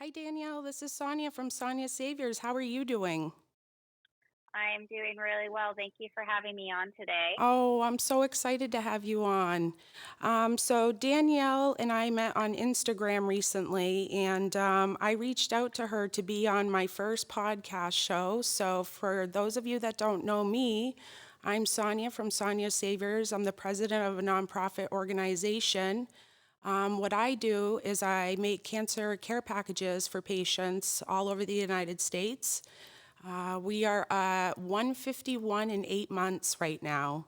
Hi, Danielle. This is Sonja from Sonja Saviors. How are you doing? I'm doing really well. Thank you for having me on today. Oh, I'm so excited to have you on. So, Danielle and I met on Instagram recently, and I reached out to her to be on my first podcast show. So, for those of you that don't know me, I'm Sonja from Sonja Saviors. I'm the president of a nonprofit organization. What I do is I make cancer care packages for patients all over the United States. We are 151 in 8 months right now.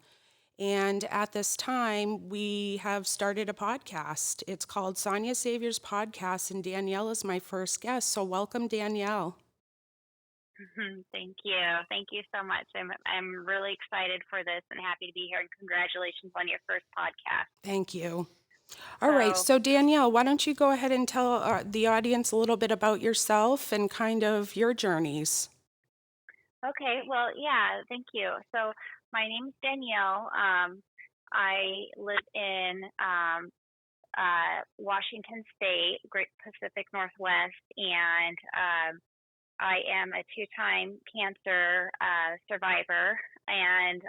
And at this time, we have started a podcast. It's called Sonia Savior's Podcast, and Danielle is my first guest. So, welcome, Danielle. Thank you. Thank you so much. I'm really excited for this and happy to be here and congratulations on your first podcast. Thank you. All right. So, So, Danielle, why don't you go ahead and tell the audience a little bit about yourself and kind of your journeys? okay, well, yeah, thank you. So, my name's Danielle. I live in Washington State, Great Pacific Northwest, and I am a two-time cancer survivor. And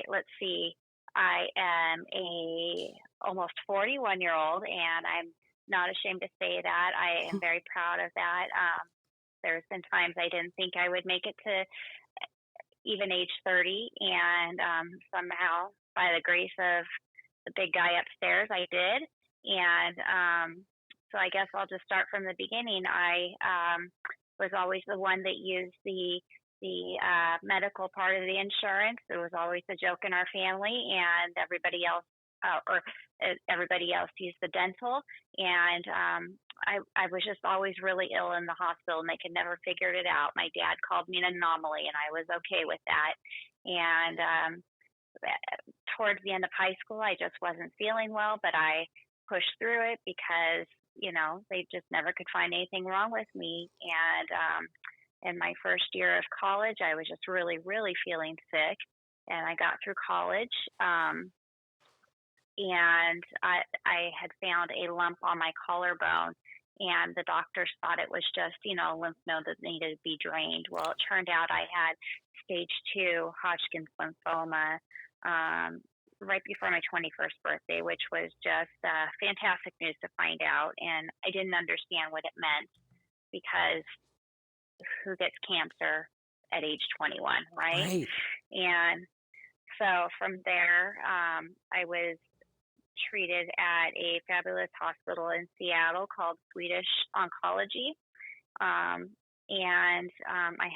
let's see, I am a almost 41-year-old, and I'm not ashamed to say that. I am very proud of that. There's been times I didn't think I would make it to even age 30, and somehow, by the grace of the big guy upstairs, I did. And so I guess I'll just start from the beginning. I was always the one that used the medical part of the insurance. It was always a joke in our family, and everybody else used the dental. And I was just always really ill in the hospital, and they could never figure it out. My dad called me an anomaly, and I was okay with that. And towards the end of high school, I just wasn't feeling well, but I pushed through it because they just never could find anything wrong with me. And in my first year of college, I was just really, really feeling sick, and I got through college. And I had found a lump on my collarbone, and the doctors thought it was just, a lymph node that needed to be drained. Well, it turned out I had stage 2 Hodgkin's lymphoma right before my 21st birthday, which was just fantastic news to find out. And I didn't understand what it meant because who gets cancer at age 21, right? Right. And so from there, I was treated at a fabulous hospital in Seattle called Swedish Oncology. I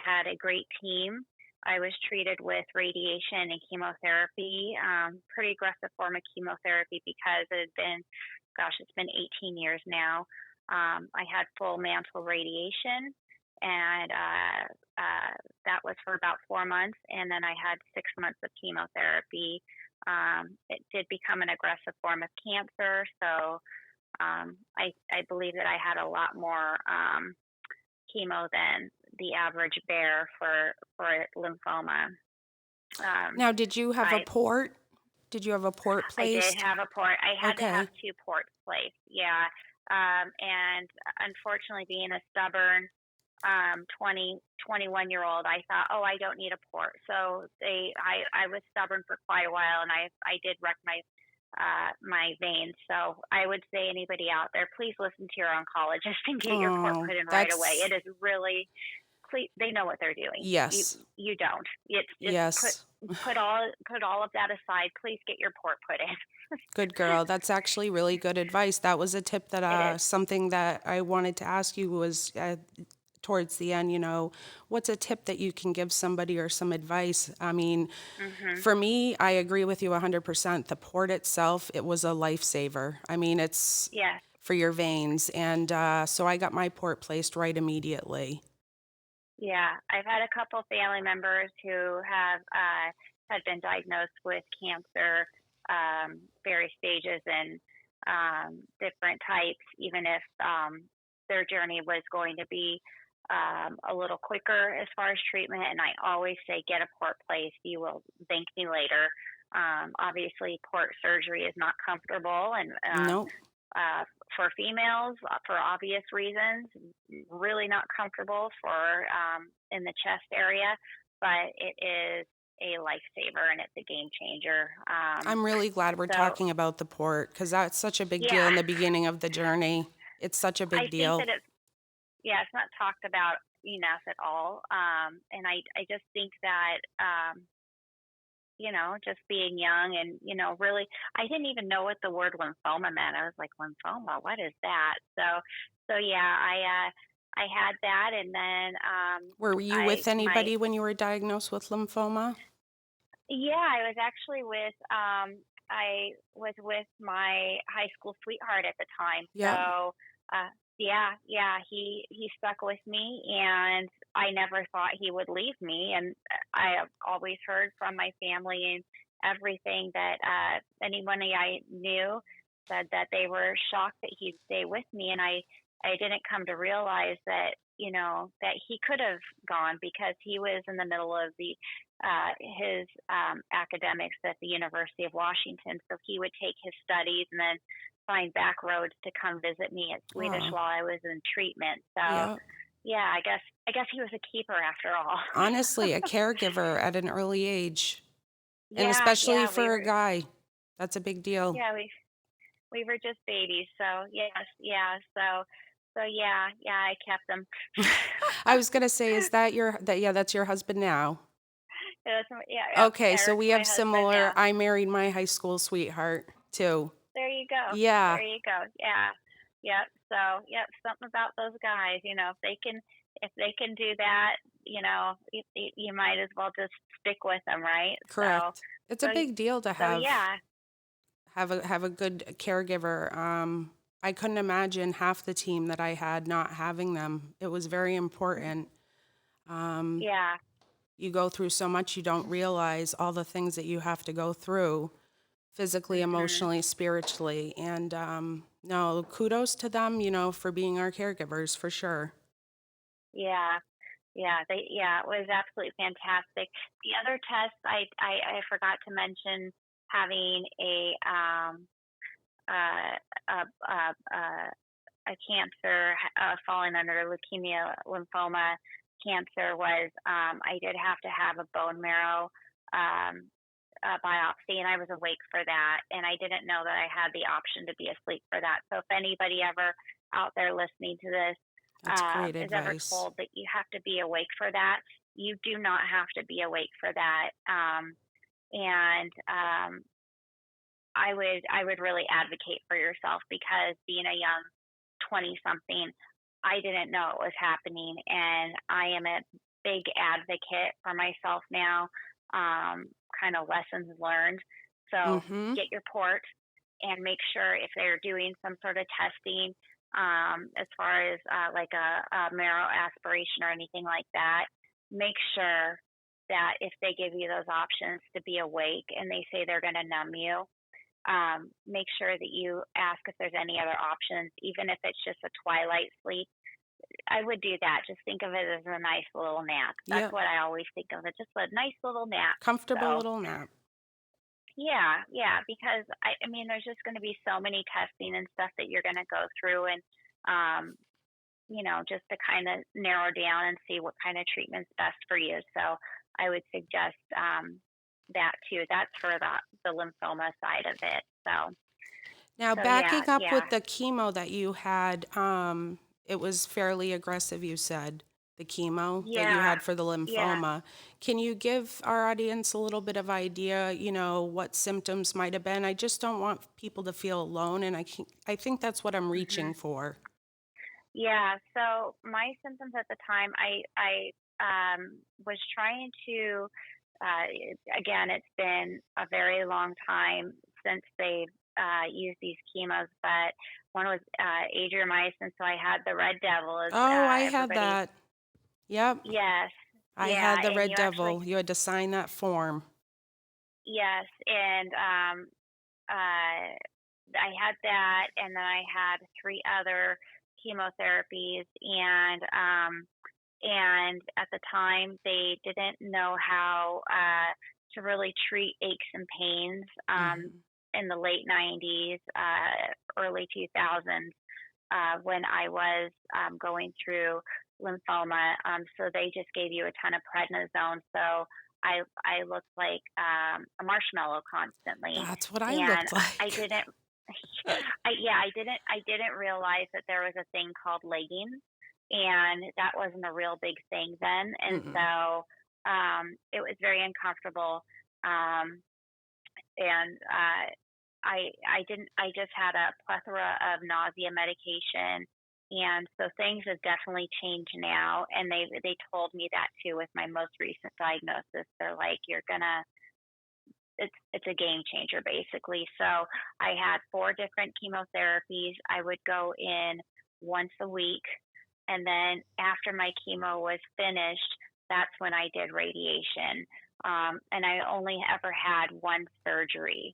had a great team. I was treated with radiation and chemotherapy, pretty aggressive form of chemotherapy because it had been, gosh, it's been 18 years now. I had full mantle radiation, and that was for about 4 months. And then I had 6 months of chemotherapy. It did become an aggressive form of cancer, so I believe that I had a lot more chemo than the average bear for lymphoma. Um, Now, did you have a I port? Did you have a port I did placed? have a port. I had to have Okay. two ports placed. Yeah. And unfortunately, being a stubborn 21 year old, I thought, oh, I don't need a port. So I was stubborn for quite a while, and I did wreck my veins. So I would say anybody out there, please listen to your oncologist and get your port Oh, put in right away. that's It is really, please, they know what they're doing. You yes. you don't. It's just Yes. put all of that aside. Please get your port put in. Good girl. That's actually really good advice. That was a tip that It is. something that I wanted to ask you was towards the end, what's a tip that you can give somebody or some advice? I mean, Mhm. for me, I agree with you 100%. The port itself, it was a lifesaver. I mean, it's Yes. for your veins. And so I got my port placed right immediately. Yeah. I've had a couple family members who have had been diagnosed with cancer, various stages and different types, even if their journey was going to be a little quicker as far as treatment. And I always say, get a port placed. You will thank me later. Obviously, port surgery is not comfortable, and Nope. for females for obvious reasons. Really not comfortable for in the chest area, but it is a lifesaver and it's a game changer. I'm really glad we're So talking about the port because that's such a big deal yeah, in the beginning of the journey. It's such a I big think deal. that it's not talked about enough at all. And I just think that just being young and, really, I didn't even know what the word lymphoma meant. I was like, lymphoma, what is that? So yeah, I had that. And then, Were you with anybody when you were diagnosed with lymphoma? yeah, I was with my high school sweetheart at the time. Yep. So, yeah, he stuck with me, and I never thought he would leave me. And I have always heard from my family and everything that anybody I knew said that they were shocked that he'd stay with me, and I didn't come to realize that that he could have gone because he was in the middle of his academics at the University of Washington. So he would take his studies and then find back roads to come visit me at Swedish Oh, while I was in treatment. So yep. yeah, I guess he was a keeper after all. Honestly, a caregiver at an early age, and Yeah, especially yeah, for a guy, that's a big deal. yeah, we were just babies. So yes, yeah, so yeah, I kept them. I was gonna say, is that yeah, that's your husband now? Yeah, Okay, so Eric's we my have husband similar. now. I married my high school sweetheart too. There you go. Yeah, There you go. Yeah. Yep. So, yep, something about those guys, if they can do that, you might as well just stick with them, right? So, correct. It's a so, big deal to so yeah, have a good caregiver. I couldn't imagine half the team that I had not having them. It was very important. Um, yeah. you go through so much, you don't realize all the things that you have to go through physically, Mhm. emotionally, spiritually. And no, kudos to them, for being our caregivers for sure. Yeah. Yeah, it was absolutely fantastic. The other tests I forgot to mention having uh, a, a, a a cancer falling under leukemia, lymphoma cancer was I did have to have a bone marrow um, biopsy, and I was awake for that, and I didn't know that I had the option to be asleep for that. So if anybody ever out there listening to this That's great is ever advice. told that you have to be awake for that, you do not have to be awake for that. And I would really advocate for yourself because being a young 20 something, I didn't know it was happening. And I am a big advocate for myself now, kind of lessons learned. So Mm-hmm. get your port and make sure if they're doing some sort of testing, as far as like a marrow aspiration or anything like that, make sure that if they give you those options to be awake and they say they're going to numb you, make sure that you ask if there's any other options, even if it's just a twilight sleep. I would do that. Just think of it as a nice little nap. That's Yep. what I always think of it, just a nice little nap. Comfortable So, little nap. yeah, because I mean, there's just going to be so many testing and stuff that you're going to go through, and um, just to kind of narrow down and see what kind of treatment's best for you. So, I would suggest that too. That's for the lymphoma side of it. Now, So yeah, backing up yeah. with the chemo that you had, it was fairly aggressive, you said, the chemo that you Yeah, had for the yeah. lymphoma. Can you give our audience a little bit of idea, what symptoms might have been? I just don't want people to feel alone, and I think that's what I'm reaching Hmm. for. Yeah. So my symptoms at the time, I was trying to. Again, it's been a very long time since they've used these chemos, but one was adriamycin. So I had the Red Devil, as Oh, I had everybody. that. Yep, Yes, I yeah, had the and Red you actually, Devil. You had to sign that form. yes, and I had that, and then I had three other chemotherapies, and at the time they didn't know how to really treat aches and pains. Hmm. in the late 90s, early 2000s, when I was going through lymphoma. So they just gave you a ton of prednisone. So I looked like a marshmallow constantly, That's what I and looked I like. didn't. I didn't realize that there was a thing called leggings, and that wasn't a real big thing then, and Mm-mm. so it was very uncomfortable. Um, and I just had a plethora of nausea medication, and so things have definitely changed now, and they told me that too with my most recent diagnosis. They're like, you're gonna it's a game changer basically. So I had 4 different chemotherapies. I would go in once a week, and then after my chemo was finished, that's when I did radiation. And I only ever had one surgery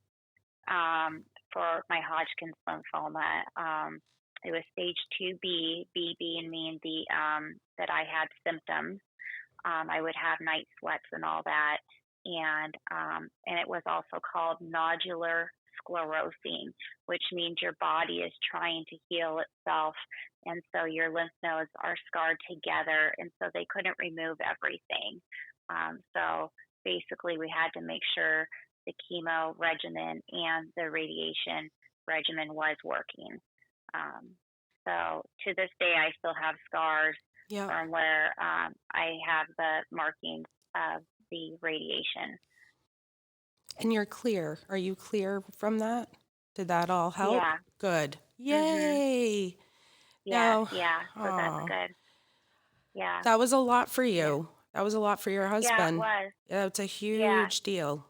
for my Hodgkin's lymphoma. It was stage 2B, B being mean that I had symptoms. I would have night sweats and all that, and it was also called nodular sclerosing, which means your body is trying to heal itself, and so your lymph nodes are scarred together, and so they couldn't remove everything. So basically, we had to make sure the chemo regimen and the radiation regimen was working. Um, so to this day, I still have scars Yeah. from where I have the markings of the radiation. And you're clear. Are you clear from that? Did that all help? Yeah. Good. Mhm. Yay. Yes. Now, Yeah. So that's oh, good. Yeah. that was a lot for Yeah. you. That was a lot for your Yeah. It husband. was. Yeah, it's a Yeah. huge deal.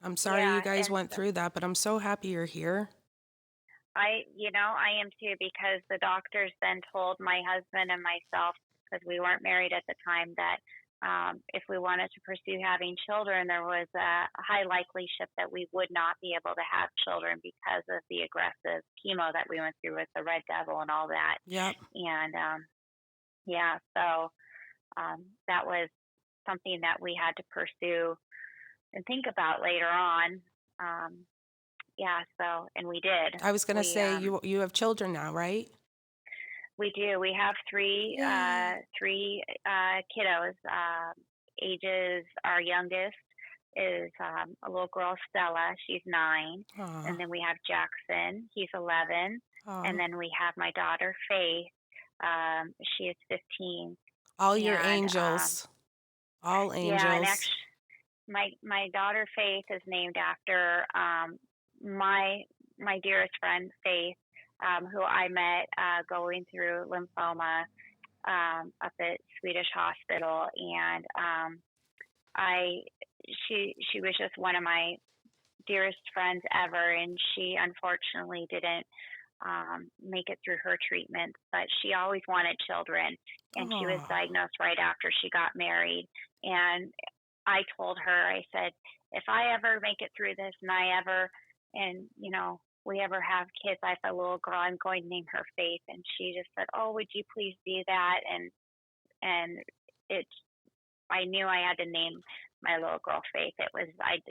I'm sorry you Yeah. guys And went so through that, but I'm so happy you're here. I am too, because the doctors then told my husband and myself, because we weren't married at the time, that if we wanted to pursue having children, there was a high likelihood that we would not be able to have children because of the aggressive chemo that we went through with the Red Devil and all that. Yep. And yeah, so that was something that we had to pursue and think about later on. Um, yeah, so and we did. I was going to We say you have children now, right? We do. We have Yay. three kiddos. Ages, our youngest is a little girl, Stella. She's 9, and Aw. then we have Jackson. He's 11, and Aw. then we have my daughter Faith. She is 15, All your and angels. All yeah, and angels. actually, my daughter Faith is named after my my dearest friend Faith, who I met going through lymphoma up at Swedish Hospital, and I she was just one of my dearest friends ever, and she unfortunately didn't make it through her treatment, but she always wanted children, and she was Aw. diagnosed right after she got married, and I told her, I said, if I ever make it through this and we ever have kids, I have a little girl, I'm going to name her Faith. And she just said, oh, would you please do that? And it, I knew I had to name my little girl Faith. It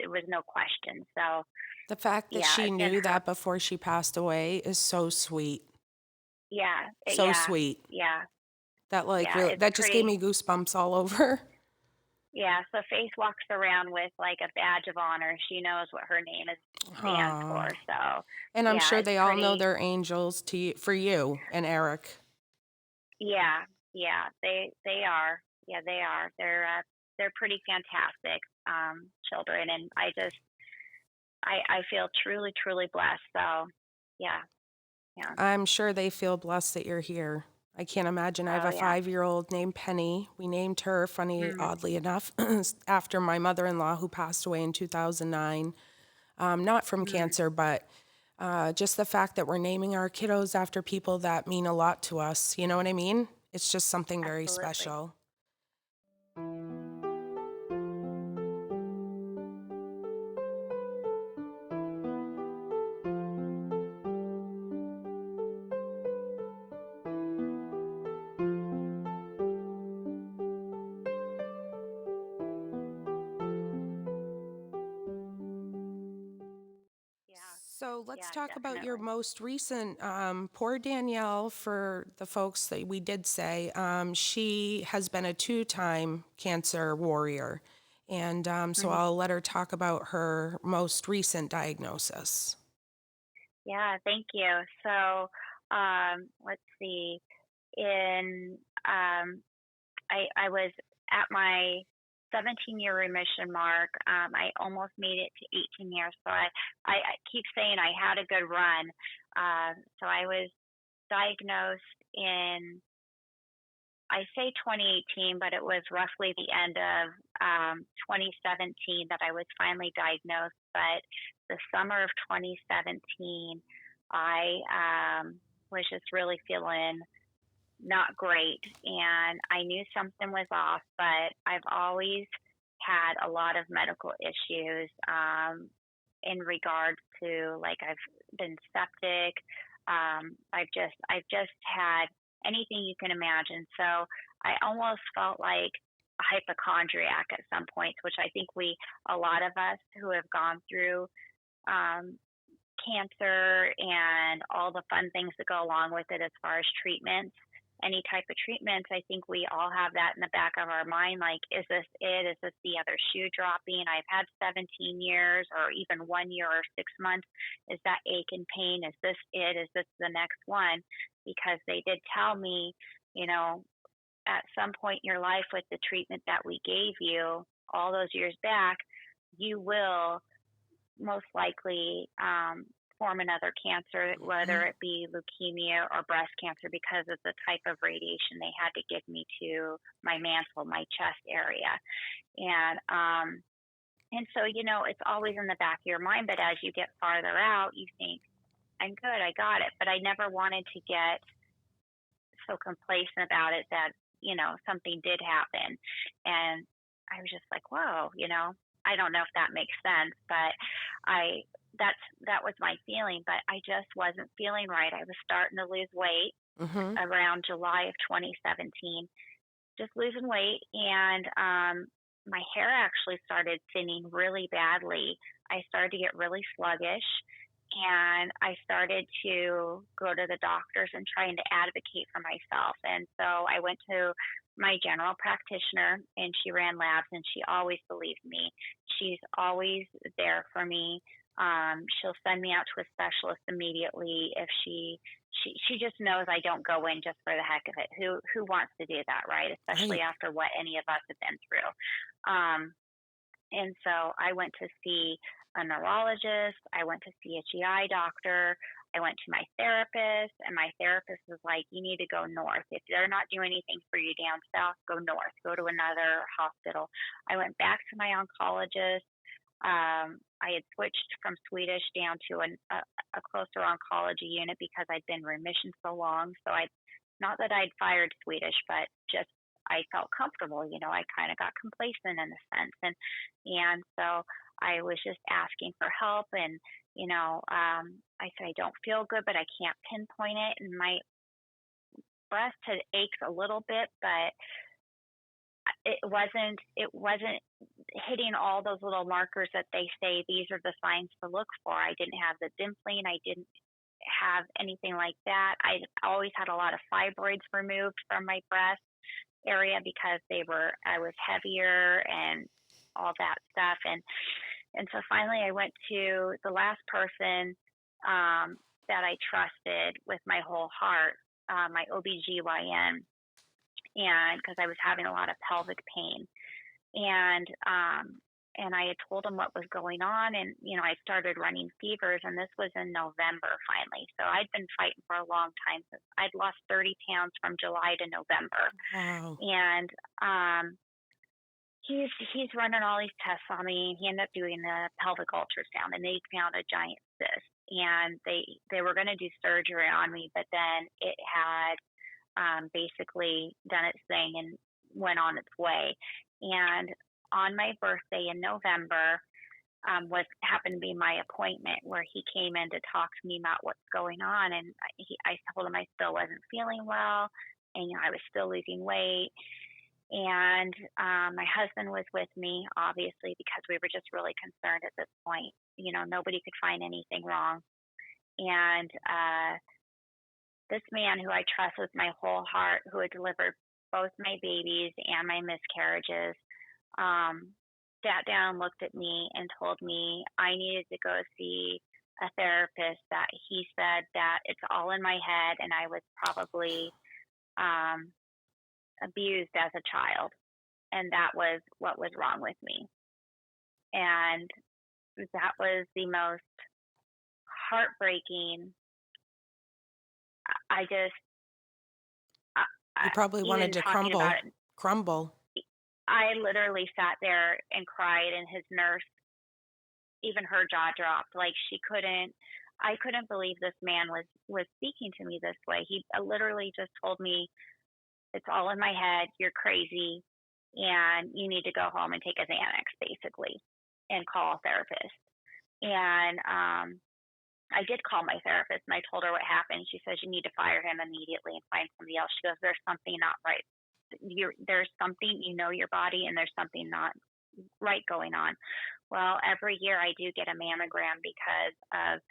was no question. So The fact that yeah, she it's in knew her. that before she passed away is so sweet. Yeah, So yeah, sweet. yeah, That like yeah. really It's that just gave pretty. me goosebumps all over. Yeah, so Faith walks around with like a badge of honor. She knows what her name stands Aw. for. So, And I'm yeah, sure it's they all know pretty. they're angels for you and Eric. Yeah, yeah, they are. Yeah, they are. They're pretty fantastic children, and I feel truly truly blessed. So, yeah, yeah. I'm sure they feel blessed that you're here. I can't imagine. I have Oh a yeah. 5-year-old named Penny. We named her, funny, Mm, oddly enough, after my mother-in-law who passed away in 2009. Not from mm, cancer, but just the fact that we're naming our kiddos after people that mean a lot to us. You know what I mean? It's just something very absolutely. special. Yeah. So let's Yeah, talk about your definitely. most recent. Poor Danielle, for the folks that we did say, she has been a two-time cancer warrior. And so Mhm. I'll let her talk about her most recent diagnosis. Yeah, thank you. So, let's see. In I was at my 17-year remission mark. I almost made it to 18 years. So I keep saying I had a good run. So I was diagnosed in, I say 2018, but it was roughly the end of 2017 that I was finally diagnosed. But the summer of 2017, I was just really feeling not great, and I knew something was off, but I've always had a lot of medical issues in regards to, like, I've been septic. I've just had anything you can imagine. So I almost felt like a hypochondriac at some points, which I think a lot of us who have gone through um, cancer and all the fun things that go along with it as far as treatments, any type of treatments, I think we all have that in the back of our mind. Like, is this it? Is this the other shoe dropping? I've had 17 years or even 1 year or 6 months. Is that ache and pain? Is this it? Is this the next one? Because they did tell me, you know, at some point in your life with the treatment that we gave you all those years back, you will most likely form another cancer, whether Mhm. it be leukemia or breast cancer, because of the type of radiation they had to give me to my mantle, my chest area. And so, it's always in the back of your mind, but as you get farther out, you think, I'm good, I got it. But I never wanted to get so complacent about it that, something did happen. And I was just like, whoa, I don't know if that makes sense, but I that was my feeling, but I just wasn't feeling right. I was starting to lose weight Mhm. around July of 2017, just losing weight, and my hair actually started thinning really badly. I started to get really sluggish, and I started to go to the doctors and trying to advocate for myself. And so I went to my general practitioner, and she ran labs, and she always believed me. She's always there for me. She'll send me out to a specialist immediately if she just knows I don't go in just for the heck of it. Who wants to do that, right? Especially Right. after what any of us have been through. Um, and so I went to see a neurologist. I went to see a GI doctor. I went to my therapist, and my therapist was like, you need to go north. If they're not doing anything for you down south, go north, go to another hospital. I went back to my oncologist. I had switched from Swedish down to a closer oncology unit because I'd been in remission so long. So not that I'd fired Swedish, but just I felt comfortable. I kind of got complacent in a sense, and so I was just asking for help. And I said I don't feel good, but I can't pinpoint it. And my breast had ached a little bit, but it wasn't hitting all those little markers that they say these are the signs to look for. I didn't have the dimpling. I didn't have anything like that. I always had a lot of fibroids removed from my breast area because I was heavier and all that stuff. And so finally I went to the last person that I trusted with my whole heart, my OBGYN, and because I was having a lot of pelvic pain. And I had told him what was going on, and I started running fevers, and this was in November finally. So I'd been fighting for a long time. Since I'd lost 30 pounds from July to November, Wow. and he's running all these tests on me. He ended up doing the pelvic ultrasound, and they found a giant cyst, and they were going to do surgery on me, but then it had basically done its thing and went on its way. And on my birthday in November was happened to be my appointment where he came in to talk to me about what's going on. And I told him I still wasn't feeling well, and I was still losing weight. And my husband was with me, obviously, because we were just really concerned at this point. Nobody could find anything wrong. And this man who I trust with my whole heart, who had delivered both my babies and my miscarriages, sat down, looked at me, and told me I needed to go see a therapist, that he said that it's all in my head and I was probably um, abused as a child. And that was what was wrong with me. And that was the most heartbreaking. I just, You probably wanted even to talking about it, crumble. I literally sat there and cried, and his nurse, even her jaw dropped. Like, I couldn't believe this man was speaking to me this way. He literally just told me, it's all in my head, you're crazy, and you need to go home and take a Xanax, basically, and call a therapist. And I did call my therapist, and I told her what happened. She says, you need to fire him immediately and find somebody else. She goes, there's something not right. There's something, your body, and there's something not right going on. Well, every year I do get a mammogram because of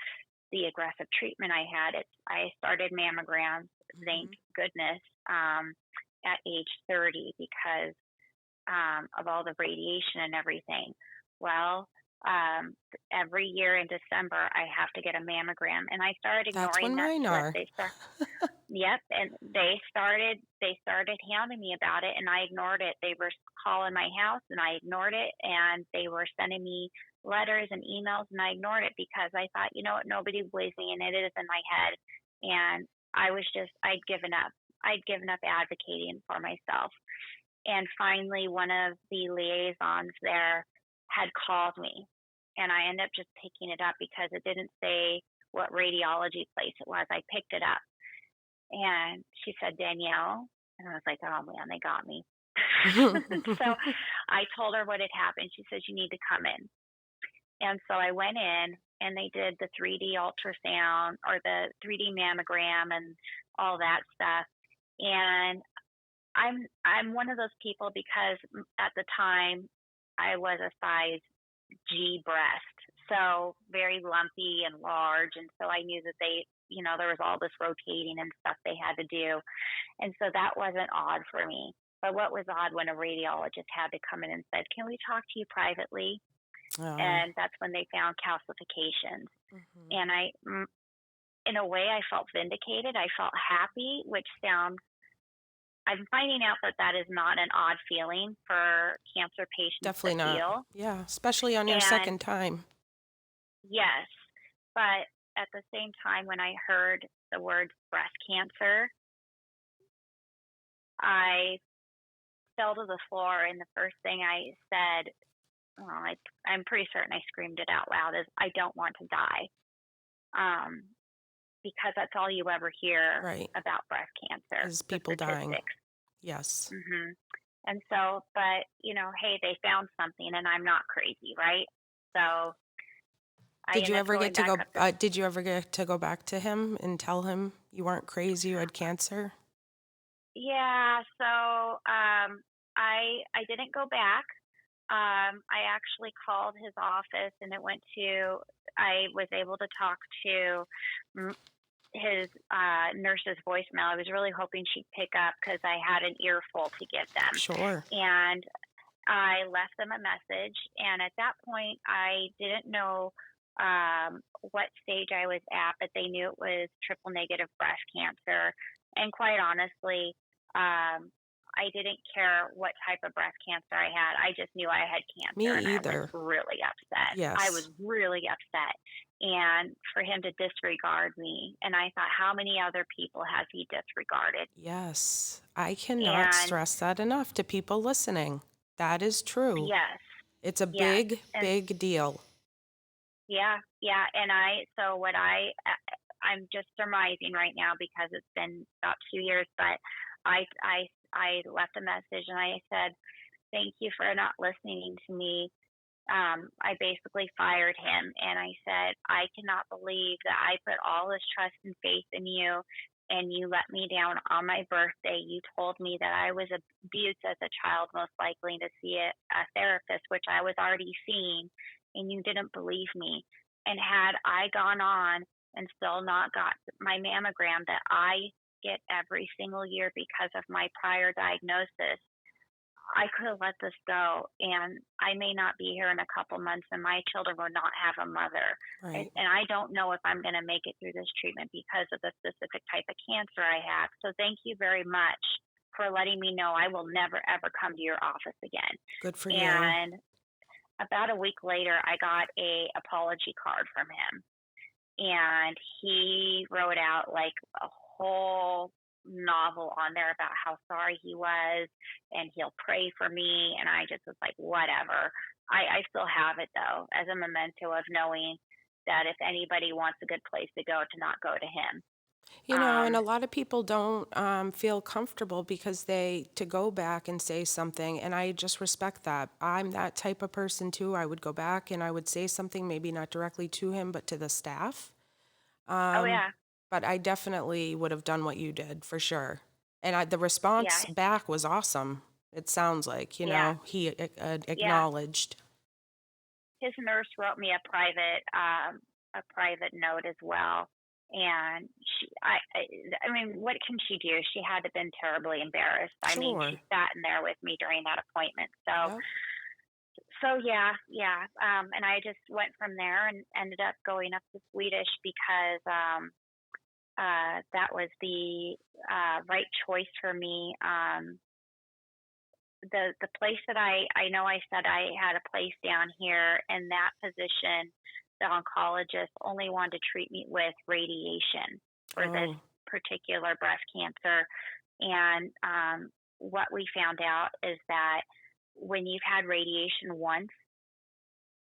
the aggressive treatment I had. I started mammograms, thank goodness, at age 30 because of all the radiation and everything. Well, every year in December I have to get a mammogram, and I started That's when ignoring that mine are. Yep, and they started hounding me about it, and I ignored it. They were calling my house, and I ignored it, and they were sending me letters and emails, and I ignored it because I thought, you know what, nobody believes me, and it is in my head. And I'd given up. I'd given up advocating for myself. And finally, one of the liaisons there had called me, and I ended up just picking it up because it didn't say what radiology place it was. I picked it up, and she said, Danielle. And I was like, oh man, they got me. So I told her what had happened. She says, you need to come in. And so I went in, and they did the 3D ultrasound, or the 3D mammogram, and all that stuff. And I'm one of those people, because at the time I was a size G breast, so very lumpy and large, and so I knew that there was all this rotating and stuff they had to do, and so that wasn't odd for me. But what was odd, when a radiologist had to come in and said, "Can we talk to you privately?" Oh. And that's when they found calcifications. And in a way, I felt vindicated. I felt happy, which I'm finding out that is not an odd feeling for cancer patients Definitely to not. feel. Yeah, especially on your second time. Yes, but at the same time, when I heard the word breast cancer, I fell to the floor, and the first thing I said, I'm pretty certain I screamed it out loud, is, I don't want to die. Because that's all you ever hear about breast cancer. Is people dying. Yes. And so, but, hey, they found something, and I'm not crazy, right? So did you ever get to go back to him and tell him you weren't crazy, you had cancer? Yeah, so I didn't go back. I actually called his office, and I was able to talk to his nurse's voicemail. I was really hoping she'd pick up, because I had an earful to give them. Sure. And I left them a message, and at that point, I didn't know what stage I was at, but they knew it was triple negative breast cancer. And quite honestly, I didn't care what type of breast cancer I had. I just knew I had cancer. Me and either. I was really upset. Yes. I was really upset. And for him to disregard me, and I thought, how many other people has he disregarded? Yes. I cannot stress that enough to people listening. That is true. Yes. It's a big deal. Yeah. And I'm just surmising right now, because it's been about 2 years, but I left a message, and I said, thank you for not listening to me. I basically fired him, and I said, I cannot believe that I put all this trust and faith in you, and you let me down on my birthday. You told me that I was abused as a child, most likely, to see a therapist, which I was already seeing, and you didn't believe me. And had I gone on and still not got my mammogram that I get every single year because of my prior diagnosis. I could have let this go, and I may not be here in a couple months, and my children will not have a mother. Right. And I don't know if I'm going to make it through this treatment because of the specific type of cancer I have. So thank you very much for letting me know I will never, ever come to your office again. Good for you. And about a week later, I got a apology card from him, and he wrote out like a whole novel on there about how sorry he was and he'll pray for me. And I just was like, whatever. I still have it though as a memento of knowing that if anybody wants a good place to go, to not go to him. And a um lot of people don't feel comfortable because to go back and say something, and I just respect that. I'm that type of person too. I would go back and I would say something, maybe not directly to him, but to the staff. oh Um, yeah. but I definitely would have done what you did for sure. And the Yeah. response back was awesome. It sounds like, Yeah. he Yeah. acknowledged. His nurse wrote me a private note as well. And I mean, what can she do? She had to have been terribly embarrassed. I mean, she Sure. sat in there with me during that appointment. Yep. So yeah, yeah. And I just went from there and ended up going up to Swedish because that was the right choice for me. The place that I know I said I had a place down here, and that position, the oncologist only wanted to treat me with radiation for this Oh, particular breast cancer. And what we found out is that when you've had radiation once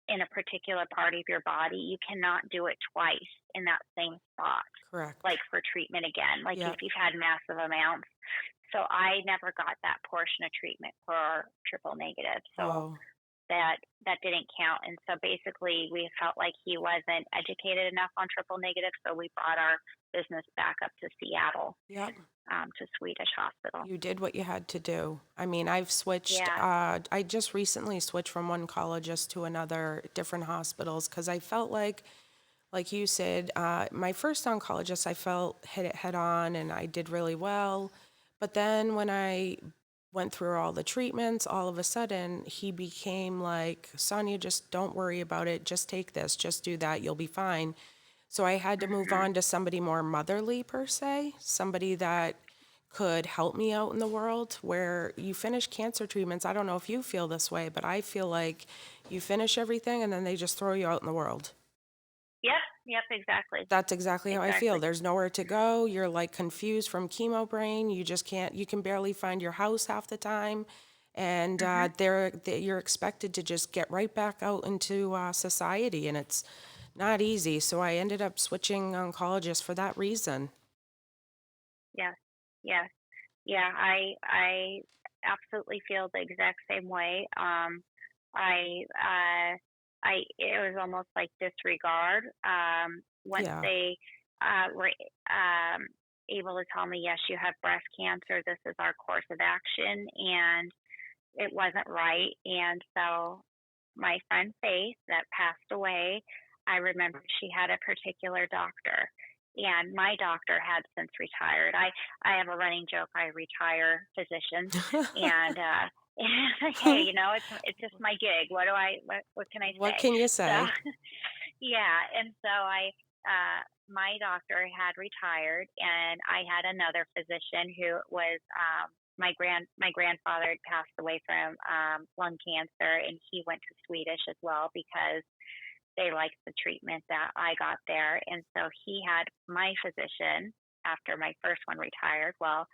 in a particular part of your body, you cannot do it twice in that same spot, correct. like for treatment again, like if Yep. you've had massive amounts. So I never got that portion of treatment for triple negative. So Whoa. that didn't count. And so basically we felt like he wasn't educated enough on triple negative. So we brought our business back up to Seattle, Yep. to Swedish Hospital. You did what you had to do. I mean, I've switched, Yeah. I just recently switched from one oncologist to another, different hospitals, because I felt like you said, my first oncologist, I felt hit it head on and I did really well. But then when I went through all the treatments, all of a sudden he became like, Sonja, just don't worry about it. Just take this, just do that. You'll be fine. So I had to move Hmm. on to somebody more motherly, per se, somebody that could help me out in the world. Where you finish cancer treatments, I don't know if you feel this way, but I feel like you finish everything and then they just throw you out in the world. Yep. Yep. Exactly. That's exactly how I feel. Exactly. There's nowhere to go. You're like confused from chemo brain. You just can't, you can barely find your house half the time. And Hmm. you're expected to just get right back out into society, and it's not easy. So I ended up switching oncologists for that reason. Yes. Yes. Yeah. I absolutely feel the exact same way. I it was almost like disregard. Once Yeah. they were able to tell me, yes, you have breast cancer. This is our course of action, and it wasn't right. And so my friend Faith that passed away, I remember she had a particular doctor, and my doctor had since retired. I have a running joke. I retire physicians, and hey, it's just my gig. What can I What say? can you So say? yeah, and so my doctor had retired, and I had another physician who was my grandfather had passed away from lung cancer, and he went to Swedish as well because they liked the treatment that I got there. And so he had my physician after my first one retired. Well,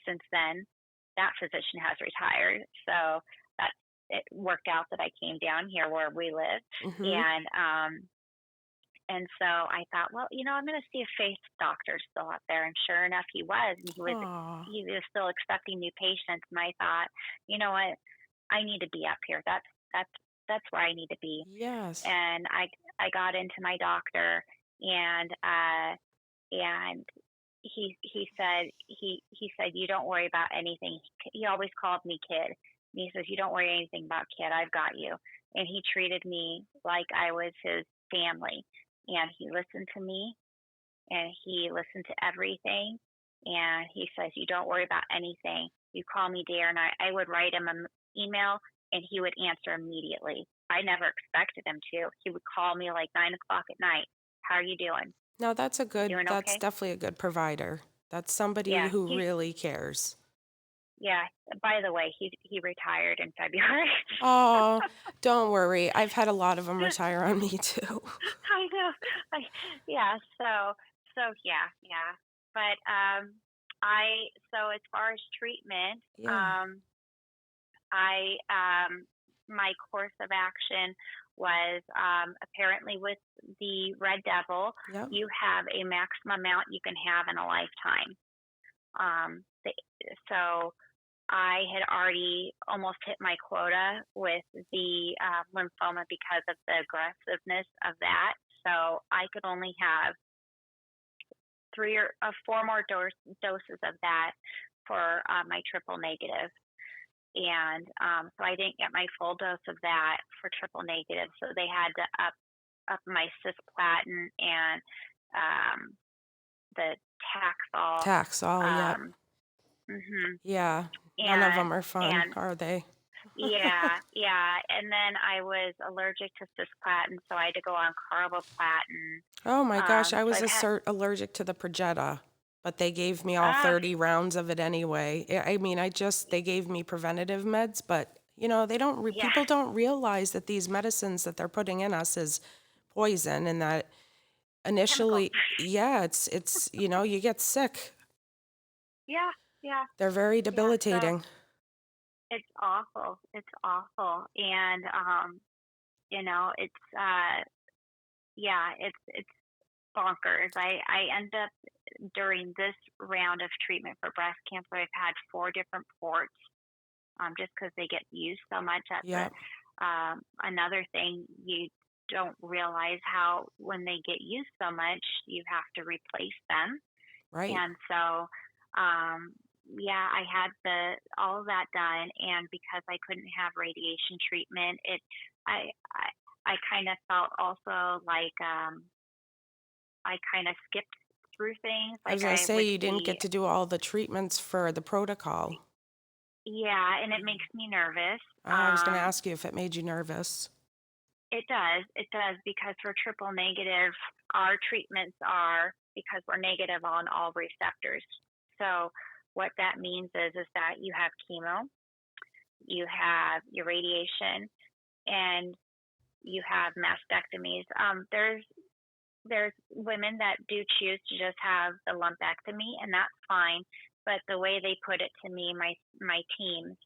since then, that physician has retired. So that it worked out that I came down here where we live. Mm-hmm. And so I thought, well, I'm going to see if Faith's doctor's still up there. And sure enough, he was, and Aw, he was still accepting new patients. And I thought, you know what, I need to be up here. That's that's where I need to be. yes. And I got into my doctor, and and he said, you don't worry about anything. He always called me kid. And he says, you don't worry anything about kid. I've got you. And he treated me like I was his family. And he listened to me. and he listened to everything. And he says, "You don't worry about anything. You call me, dear." And I would write him an email, and he would answer immediately. I never expected him to. He would call me like 9 o'clock at night. "How are you doing? No, You doing that's okay?" definitely a good provider. That's somebody Yeah, who really cares. yeah. By the way, he retired in February. Oh, don't worry. I've had a lot of them retire on me too. I know. I, yeah. Yeah. But as far as treatment, Yeah. I my course of action was apparently with the Red Devil, Yep. you have a maximum amount you can have in a lifetime. Um, the, so I had already almost hit my quota with the lymphoma because of the aggressiveness of that. So I could only have three or four more doses of that for my triple negative. And so I didn't get my full dose of that for triple negative. So they had to up my cisplatin and um, the Taxol. Taxol, yep. Um, hmm Yeah. None of and them are fun, and are they? yeah. And then I was allergic to cisplatin, so I had to go on carboplatin. Oh my gosh, I So was I've had allergic to the Progetta, but they gave me all ah 30 rounds of it anyway. I mean, they gave me preventative meds, but they don't yeah, people don't realize that these medicines that they're putting in us is poison, and that chemical. initially, yeah, you get sick. Yeah, yeah, They're very yeah. So debilitating. it's awful. It's awful. And it's yeah, it's bonkers. I end up during this round of treatment for breast cancer, I've had 4 different ports, just because they get used so much. That's Yep, another thing you don't realize, how when they get used so much, you have to replace them. right. And so, yeah, I had all of that done, and because I couldn't have radiation treatment, I kind of felt also like I kind of skipped through things. I Like was gonna I say would you didn't see, get to do all the treatments for the protocol. yeah, and it Yeah. makes me nervous. I was gonna ask you if it made you nervous. It does, because for triple negative, our treatments are because we're negative on all receptors. So what that means is that you have chemo, you have your radiation, and you have mastectomies. There's women that do choose to just have the lumpectomy, and that's fine. But the way they put it to me, my team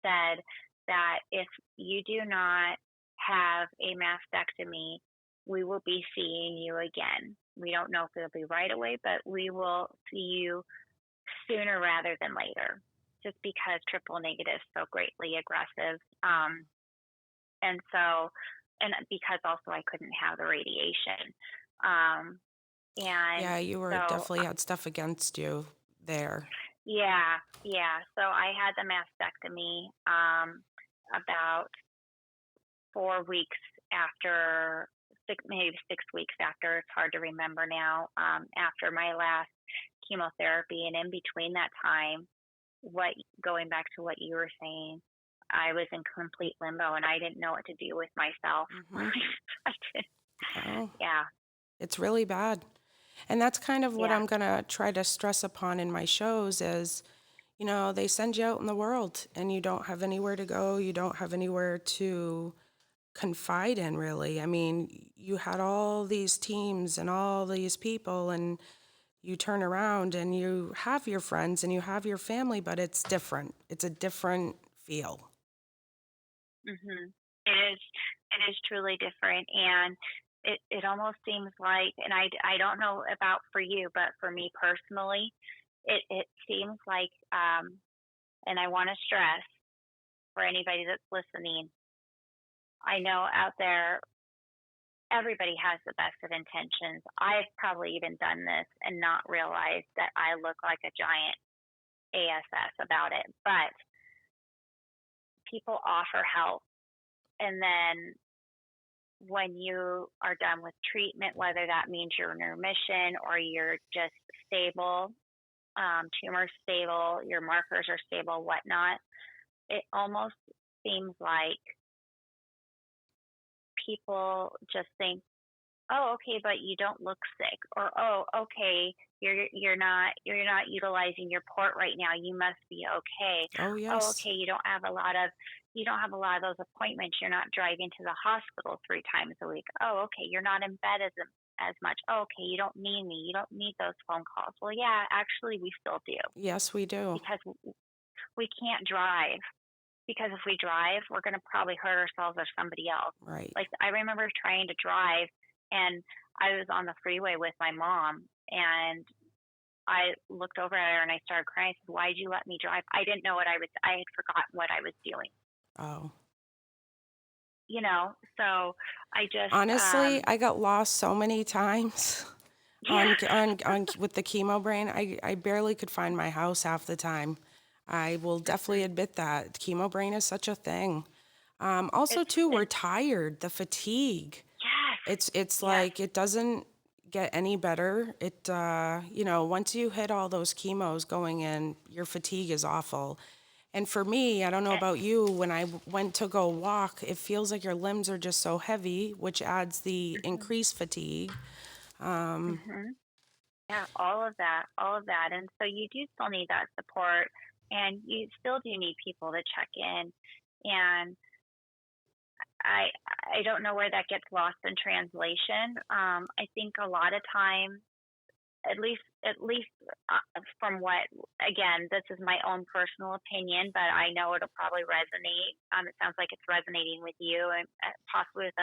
said that if you do not have a mastectomy, we will be seeing you again. We don't know if it'll be right away, but we will see you sooner rather than later, just because triple negative is so greatly aggressive. And so, and because also I couldn't have the radiation. Um, and Yeah, you were so, definitely had stuff against you there. yeah. So I had the mastectomy about 4 weeks after, maybe 6 weeks after. It's hard to remember now. After my last chemotherapy, and in between that time, going back to what you were saying, I was in complete limbo, and I didn't know what to do with myself. Hmm. I did. Oh, Yeah, it's really bad. And that's kind of what yeah. I'm gonna try to stress upon in my shows is, they send you out in the world and you don't have anywhere to go, you don't have anywhere to confide in really. I mean, you had all these teams and all these people, and you turn around and you have your friends and you have your family, but it's different. It's a different feel. Mhm. It is. It is truly different, and it almost seems like, and I don't know about for you, but for me personally, it seems like, and I want to stress for anybody that's listening. I know out there, everybody has the best of intentions. I've probably even done this and not realized that I look like a giant ASS about it, but people offer help, and then when you are done with treatment, whether that means you're in remission or you're just stable, tumor stable, your markers are stable, whatnot, it almost seems like people just think, oh, okay, but you don't look sick, or oh, okay, you're not utilizing your port right now. You must be okay. Oh, Oh, yes. okay, you don't have a lot of those appointments. You're not driving to the hospital 3 times a week. Oh, okay, you're not in bed as much. Oh, okay, you don't need me. You don't need those phone calls. Well, yeah, actually, we still do Yes, we do. because we can't drive. Because if we drive, we're going to probably hurt ourselves or somebody else. Right. Like, I remember trying to drive, and I was on the freeway with my mom, and I looked over at her and I started crying. I said, "Why'd you let me drive?" I didn't know I had forgotten what I was doing, Oh. you know? So I just, Honestly, I got lost so many times yeah, on with the chemo brain. I barely could find my house half the time. I will definitely admit that chemo brain is such a thing. Also, too, we're it's, tired. The fatigue. yes, It's yes, like it doesn't get any better. Once you hit all those chemos going in, your fatigue is awful. And for me, I don't know it, about you, when I went to go walk, it feels like your limbs are just so heavy, which adds the hmm increased fatigue. hmm yeah, all of that. And so you do still need that support, and you still do need people to check in. And I I don't know where that gets lost in translation. I think a lot of times, at least from what, again, this is my own personal opinion, but I know it'll probably resonate. It sounds like it's resonating with you and possibly with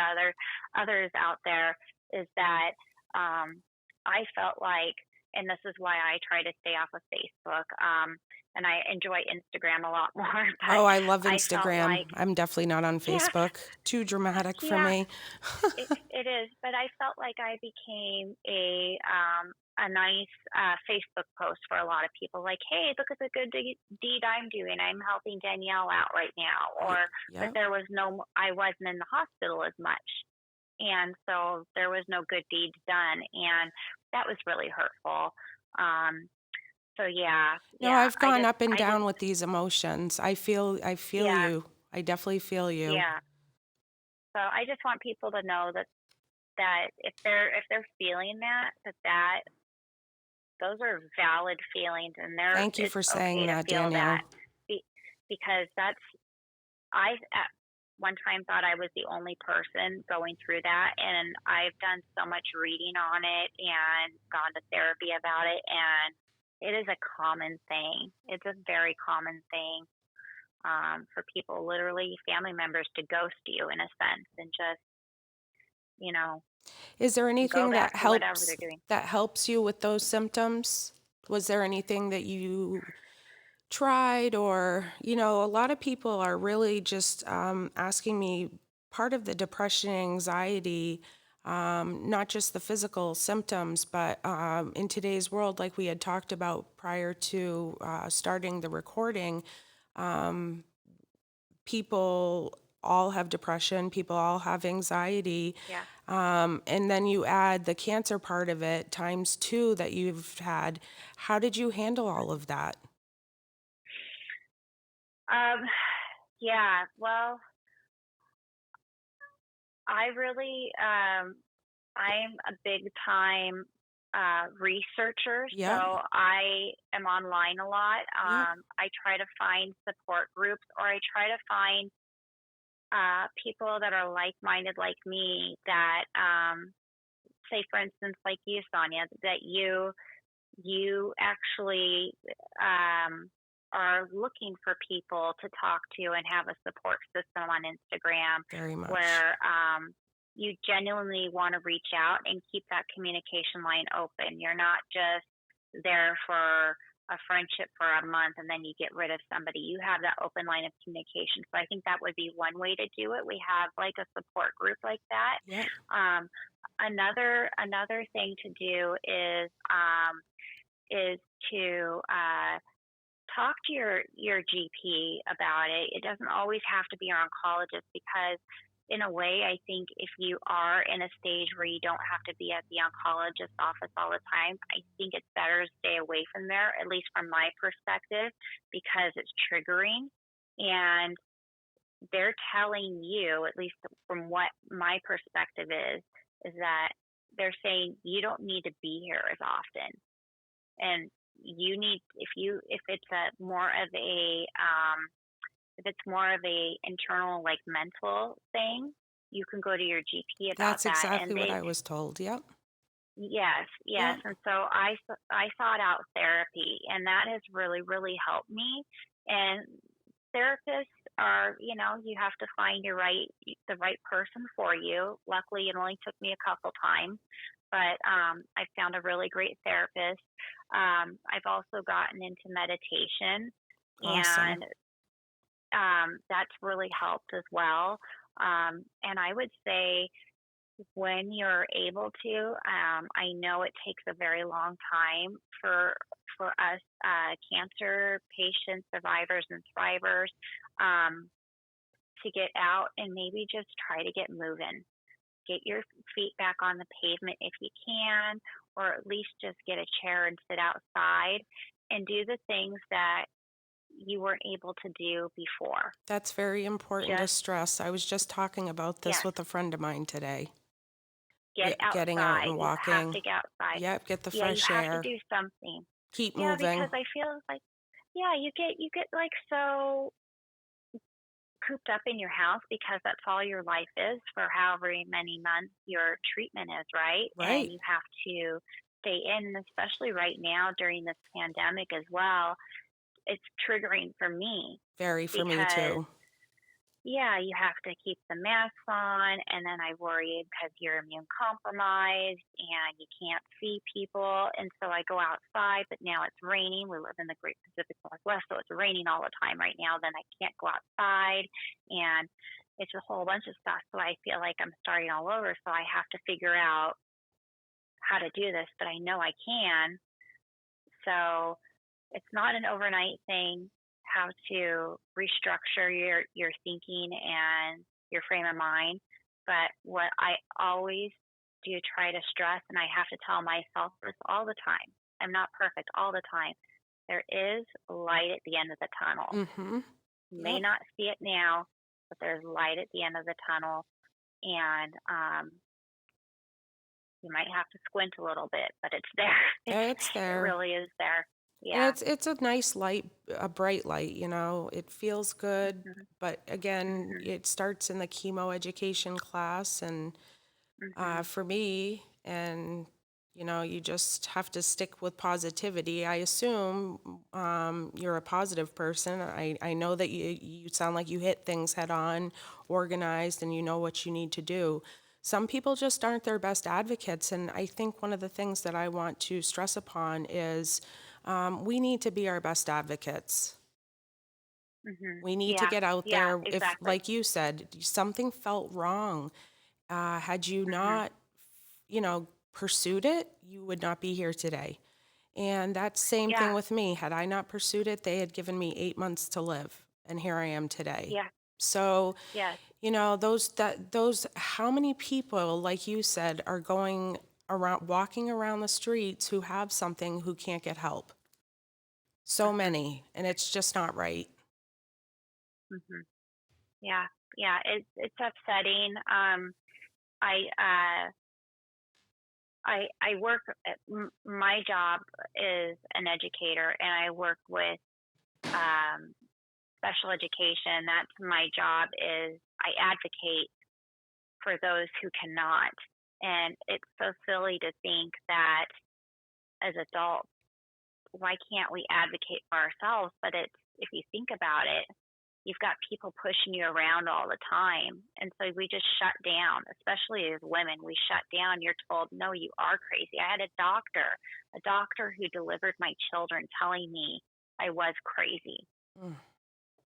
others out there. Is that I felt like, and this is why I try to stay off of Facebook. And I enjoy Instagram a lot more, but Oh, I love I felt Instagram. like, I'm definitely not on yeah, Facebook. Too dramatic for yeah, me. it is, but I felt like I became a nice Facebook post for a lot of people. Like, hey, look at the good deed I'm doing. I'm helping Danielle out right now. Yeah, Or, but yep. there was no, I wasn't in the hospital as much, and so there was no good deeds done, and that was really hurtful. Um, so yeah, No, yeah, I've gone up and I just, down with these emotions. I feel yeah, you. I definitely feel you. yeah. So I just want people to know that if they're feeling that those are valid feelings, and Thank you it's for saying okay to that, feel that. Danielle. Because I at one time thought I was the only person going through that, and I've done so much reading on it and gone to therapy about it, and it is a common thing. It's a very common thing, for people, literally family members, to ghost you in a sense and just, you know Is there go anything back to whatever they're doing. that helps you with those symptoms? Was there anything that you tried, or, a lot of people are really just asking me part of the depression and anxiety, not just the physical symptoms, but in today's world, like we had talked about prior to starting the recording, people all have depression, people all have anxiety. Yeah. And then you add the cancer part of it times two that you've had. How did you handle all of that? Um, yeah, well, I really, I'm a big time researcher, so Yep, I am online a lot. yep. I try to find support groups, or I try to find people that are like-minded like me, that, say, for instance, like you, Sonja, that you actually, are looking for people to talk to and have a support system on Instagram, Very much. where, you genuinely want to reach out and keep that communication line open. You're not just there for a friendship for a month and then you get rid of somebody. You have that open line of communication. So I think that would be one way to do it. We have like a support group like that. Yep. Um, another thing to do is to talk to your GP about it. It doesn't always have to be your oncologist, because in a way, I think if you are in a stage where you don't have to be at the oncologist's office all the time, I think it's better to stay away from there, at least from my perspective, because it's triggering. And they're telling you, at least from what my perspective is that they're saying you don't need to be here as often. And you need, if it's a more of a, if it's more of a internal, like mental thing, you can go to your GP about That's that. And exactly what they, I was told. Yep. yes, yes. Yep. And so I sought out therapy, and that has really, really helped me. And therapists are, you have to find the right person for you. Luckily, it only took me a couple times, but I found a really great therapist. I've also gotten into meditation, Awesome. and that's really helped as well. And I would say when you're able to, I know it takes a very long time for us cancer patients, survivors, and thrivers to get out and maybe just try to get moving. Get your feet back on the pavement if you can, or at least just get a chair and sit outside and do the things that you weren't able to do before. That's very important to Just, stress. I was just talking about this yes, with a friend of mine today. get Getting out outside. and You have walking. to get outside. Yep, get the Yeah, you fresh have to air. do something. Keep Yeah, because moving. I feel like, yeah, you get like so cooped up in your house because that's all your life is for however many months your treatment is, right? And Right. you have to stay in, especially right now during this pandemic as well. It's triggering for me Very for me because, too. yeah, you have to keep the mask on, and then I worry because you're immune compromised and you can't see people. And so I go outside, but now it's raining. We live in the Great Pacific Northwest, so it's raining all the time right now. Then I can't go outside, and it's a whole bunch of stuff. So I feel like I'm starting all over. So I have to figure out how to do this, but I know I can. So it's not an overnight thing how to restructure your thinking and your frame of mind. But what I always do try to stress, and I have to tell myself this all the time, I'm not perfect all the time. There is light at the end of the tunnel. Mm-hmm. You may Yep. not see it now, but there's light at the end of the tunnel. And you might have to squint a little bit, but it's there. It's It there. really is there. And Yeah. it's a nice light, a bright light, It feels good, Mhm. but again, Mhm. it starts in the chemo education class and Mhm. for me, and you just have to stick with positivity. I assume you're a positive person. I know that you sound like you hit things head on, organized, and you know what you need to do. Some people just aren't their best advocates, and I think one of the things that I want to stress upon is we need to be our best advocates. Mhm. We need to Yeah. get out Yeah. there. If, Exactly. like you said, something felt wrong, had you Mhm. not, pursued it, you would not be here today. And that same thing Yeah. with me. Had I not pursued it, they had given me 8 months to live, and here I am today. Yeah. So, Yes. those how many people, like you said, are going around walking around the streets who have something who can't get help? So Mhm. many, and it's just not right. Mhm. Yeah. Yeah. It's upsetting. I I work. My job is an educator, and I work with um, special education. That's my job. Is I advocate for those who cannot, and it's so silly to think that as adults, why can't we advocate for ourselves? But it's, if you think about it, you've got people pushing you around all the time. And so we just shut down, especially as women, we shut down. You're told, no, you are crazy. I had a doctor who delivered my children telling me I was crazy. Mm.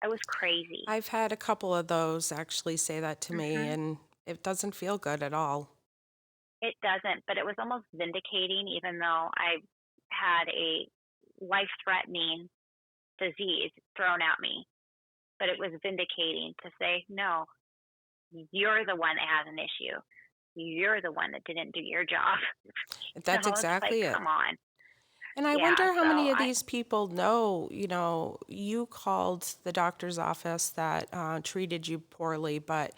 I was crazy. I've had a couple of those actually say that to me, Hmm. and it doesn't feel good at all. It doesn't, but it was almost vindicating, even though I had a life threatening disease thrown at me. But it was vindicating to say, no, you're the one that has an issue. You're the one that didn't do your job. That's So it's like, exactly it. come on. And I Yeah. wonder how So many of these people know, you called the doctor's office that treated you poorly, but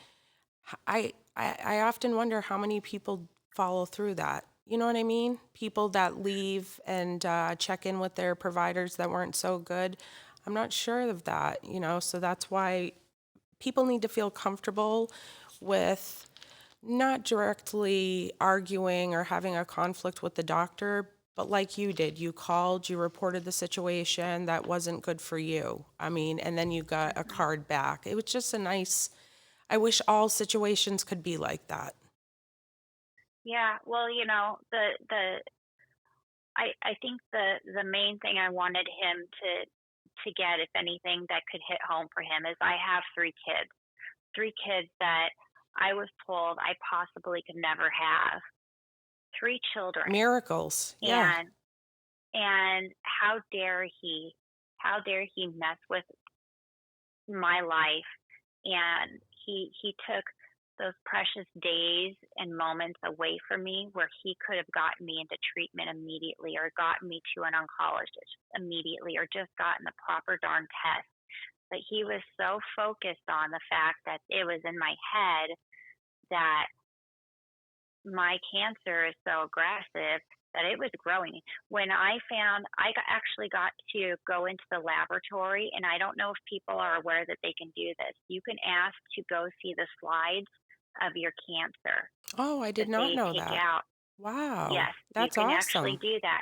I often wonder how many people follow through that. You know what I mean? People that leave and check in with their providers that weren't so good. I'm not sure of that, so that's why people need to feel comfortable with not directly arguing or having a conflict with the doctor, but like you did, you called, you reported the situation that wasn't good for you. I mean, and then you got a mhm. card back. It was just I wish all situations could be like that. Yeah. Well, I think the main thing I wanted him to get, if anything, that could hit home for him is I have 3 kids. 3 kids that I was told I possibly could never have. 3 children. Miracles. Yeah. And how dare he mess with my life, and he took those precious days and moments away from me where he could have gotten me into treatment immediately, or gotten me to an oncologist immediately, or just gotten the proper darn test. But he was so focused on the fact that it was in my head that my cancer is so aggressive that it was growing. When actually got to go into the laboratory, and I don't know if people are aware that they can do this. You can ask to go see the slides of your cancer Oh, I did that not they know take that. out. Wow. Yes, you That's can actually awesome. do that.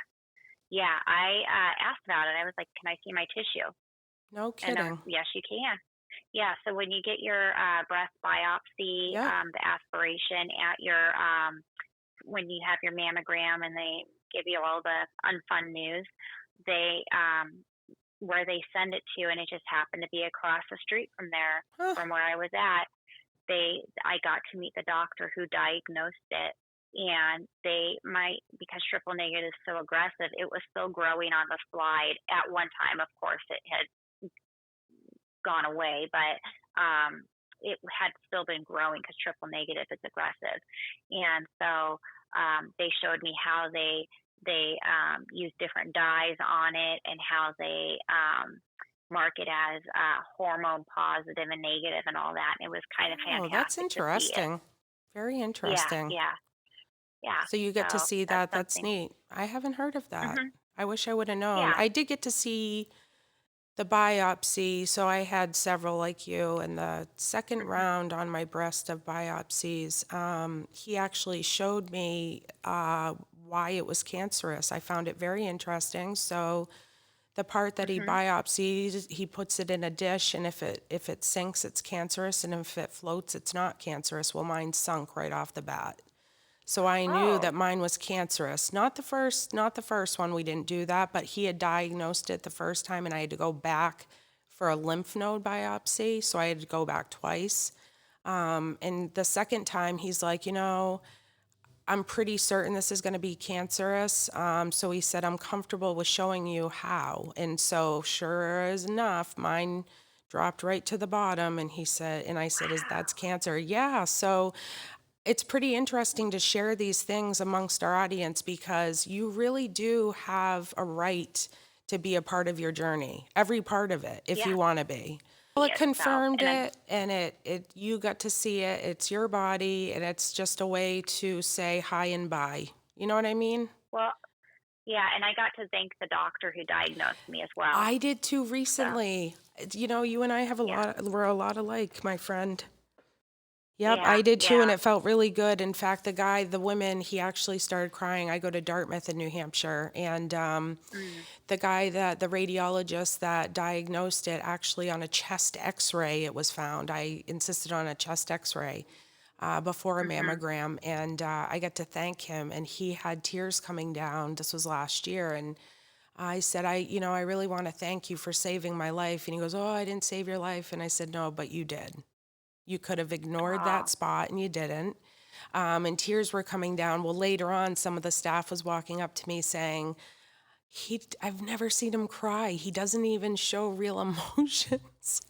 Yeah, I asked about it. I was like, "Can I see my tissue?" No And kidding. yes, you can. Yeah, so when you get your breast biopsy, Yep. the aspiration at your when you have your mammogram, and they give you all the unfun news, they where they send it to, and it just happened to be across the street from there, Huh. from where I was at. I got to meet the doctor who diagnosed it, and because triple negative is so aggressive, it was still growing on the slide. At one time, of course, it had gone away, but it had still been growing because triple negative is aggressive. And so they showed me how they use different dyes on it, and how they mark it as hormone positive and negative and all that. And it was kind of Oh, that's fantastic to see it. interesting. Very Yeah, interesting. yeah, yeah. So you get to So see that's that. That's something. neat. I haven't heard of that. Hmm. I wish I would have known. Yeah. I did get to see the biopsy, so I had several like you. And the second Hmm. round on my breast of biopsies, he actually showed me why it was cancerous. I found it very interesting. So the part that he Hmm. biopsies, he puts it in a dish, and if it sinks, it's cancerous, and if it floats, it's not cancerous. Well, mine sunk right off the bat. So I knew Oh. that mine was cancerous. Not the first one, we didn't do that, but he had diagnosed it the first time, and I had to go back for a lymph node biopsy, so I had to go back twice. And the second time, he's like, I'm pretty certain this is going to be cancerous. So he said, I'm comfortable with showing you how. And so, sure as enough, mine dropped right to the bottom. And I said, that's Wow. cancer? Yeah. So it's pretty interesting to share these things amongst our audience because you really do have a right to be a part of your journey, every part of it, if Yeah. you want to be. Well, See it it. So, confirmed and I, it, and it you got to see it. It's your body, and it's just a way to say hi and bye. You know what I mean? well, yeah, and I got to thank the doctor who diagnosed me as well. I did too So, recently. You and I have yeah, we're a lot alike, my friend. Yep, yeah, I did too, and yeah. it felt really good. In fact, the women, he actually started crying. I go to Dartmouth in New Hampshire, and Mm, the radiologist that diagnosed it, actually on a chest X-ray, it was found. I insisted on a chest X-ray before a mhm. mammogram, and I got to thank him, and he had tears coming down. This was last year, and I said, I really want to thank you for saving my life. And he goes, oh, I didn't save your life. And I said, no, but you did. You could have ignored that Oh, spot and you didn't. And tears were coming down. Well, later on, some of the staff was walking up to me saying, I've never seen him cry. He doesn't even show real emotions.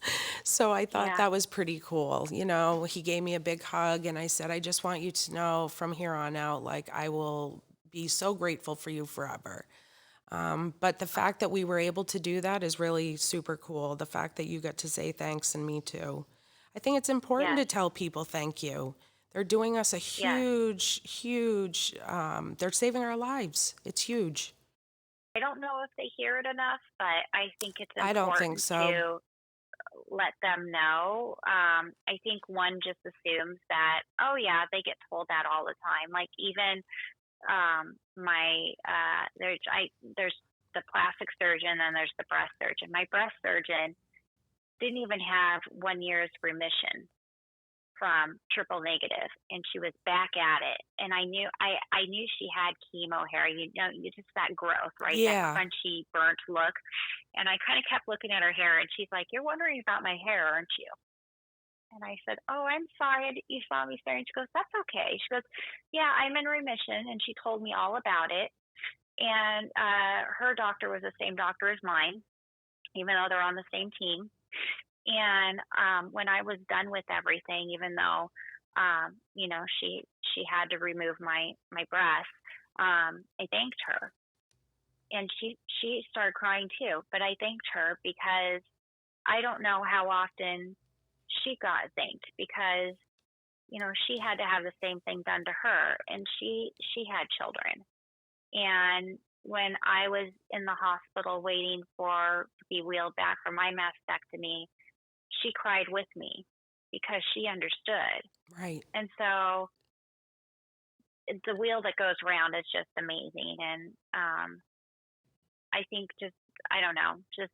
So I thought Yeah. that was pretty cool. You know, he gave me a big hug and I said, I just want you to know from here on out, like, I will be so grateful for you forever. But the fact that we were able to do that is really super cool. The fact that you got to say thanks and me too. I think it's important Yes. to tell people thank you. They're doing us a Yes. huge, they're saving our lives. It's huge. I don't know if they hear it enough, but I think it's I don't think important so. to let them know. I think one just assumes that, oh yeah, they get told that all the time. Like even my there's the plastic surgeon and there's the breast surgeon. My breast surgeon didn't even have 1 year's remission from triple negative, and she was back at it. And I knew she had chemo hair. You know, you just that growth, right? That Yeah, crunchy burnt look. And I kind of kept looking at her hair, and she's like, "You're wondering about my hair, aren't you?" And I said, "Oh, I'm sorry. You saw me staring." She goes, "That's okay." She goes, "Yeah, I'm in remission," and she told me all about it. And her doctor was the same doctor as mine, even though they're on the same team. And when I was done with everything, even though you know she had to remove my breast, I thanked her, and she started crying too. But I thanked her because I don't know how often she got thanked because you know she had to have the same thing done to her, and she had children. And when I was in the hospital waiting for to be wheeled back for my mastectomy, she cried with me because she understood. right. And so the wheel that goes round is just amazing. And I think just, I don't know, just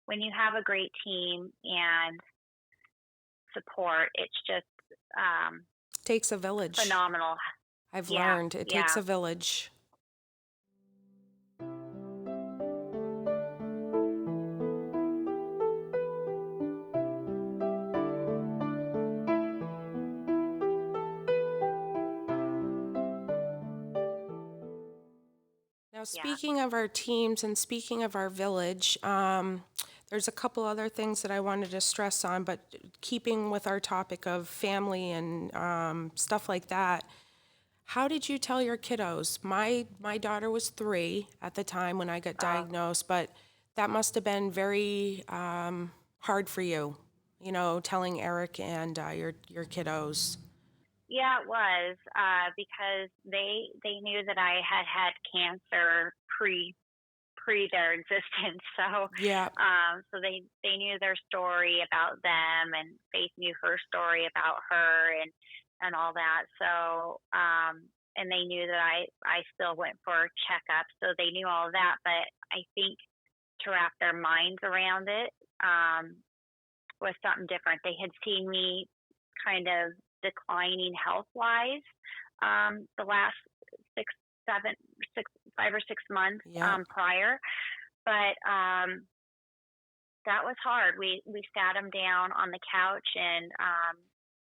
when you have a great team and support, it's just Takes a village. phenomenal. I've Yeah, learned it takes yeah, a village. Now, yeah, speaking of our teams and speaking of our village, there's a couple other things that I wanted to stress on, but keeping with our topic of family and stuff like that, how did you tell your kiddos? My daughter was 3 at the time when I got uh, diagnosed, but that must have been very hard for you, you know, telling Eric and your kiddos. yeah. It was because they knew that I had had cancer pre their existence. So, Yeah, so they knew their story about them, and Faith knew her story about her, and all that. So, and they knew that I still went for checkups, so they knew all of that. But I think to wrap their minds around it was something different. They had seen me kind of declining health wise the last six, seven, 5 or 6 months yeah. prior, but that was hard. We sat him down on the couch, and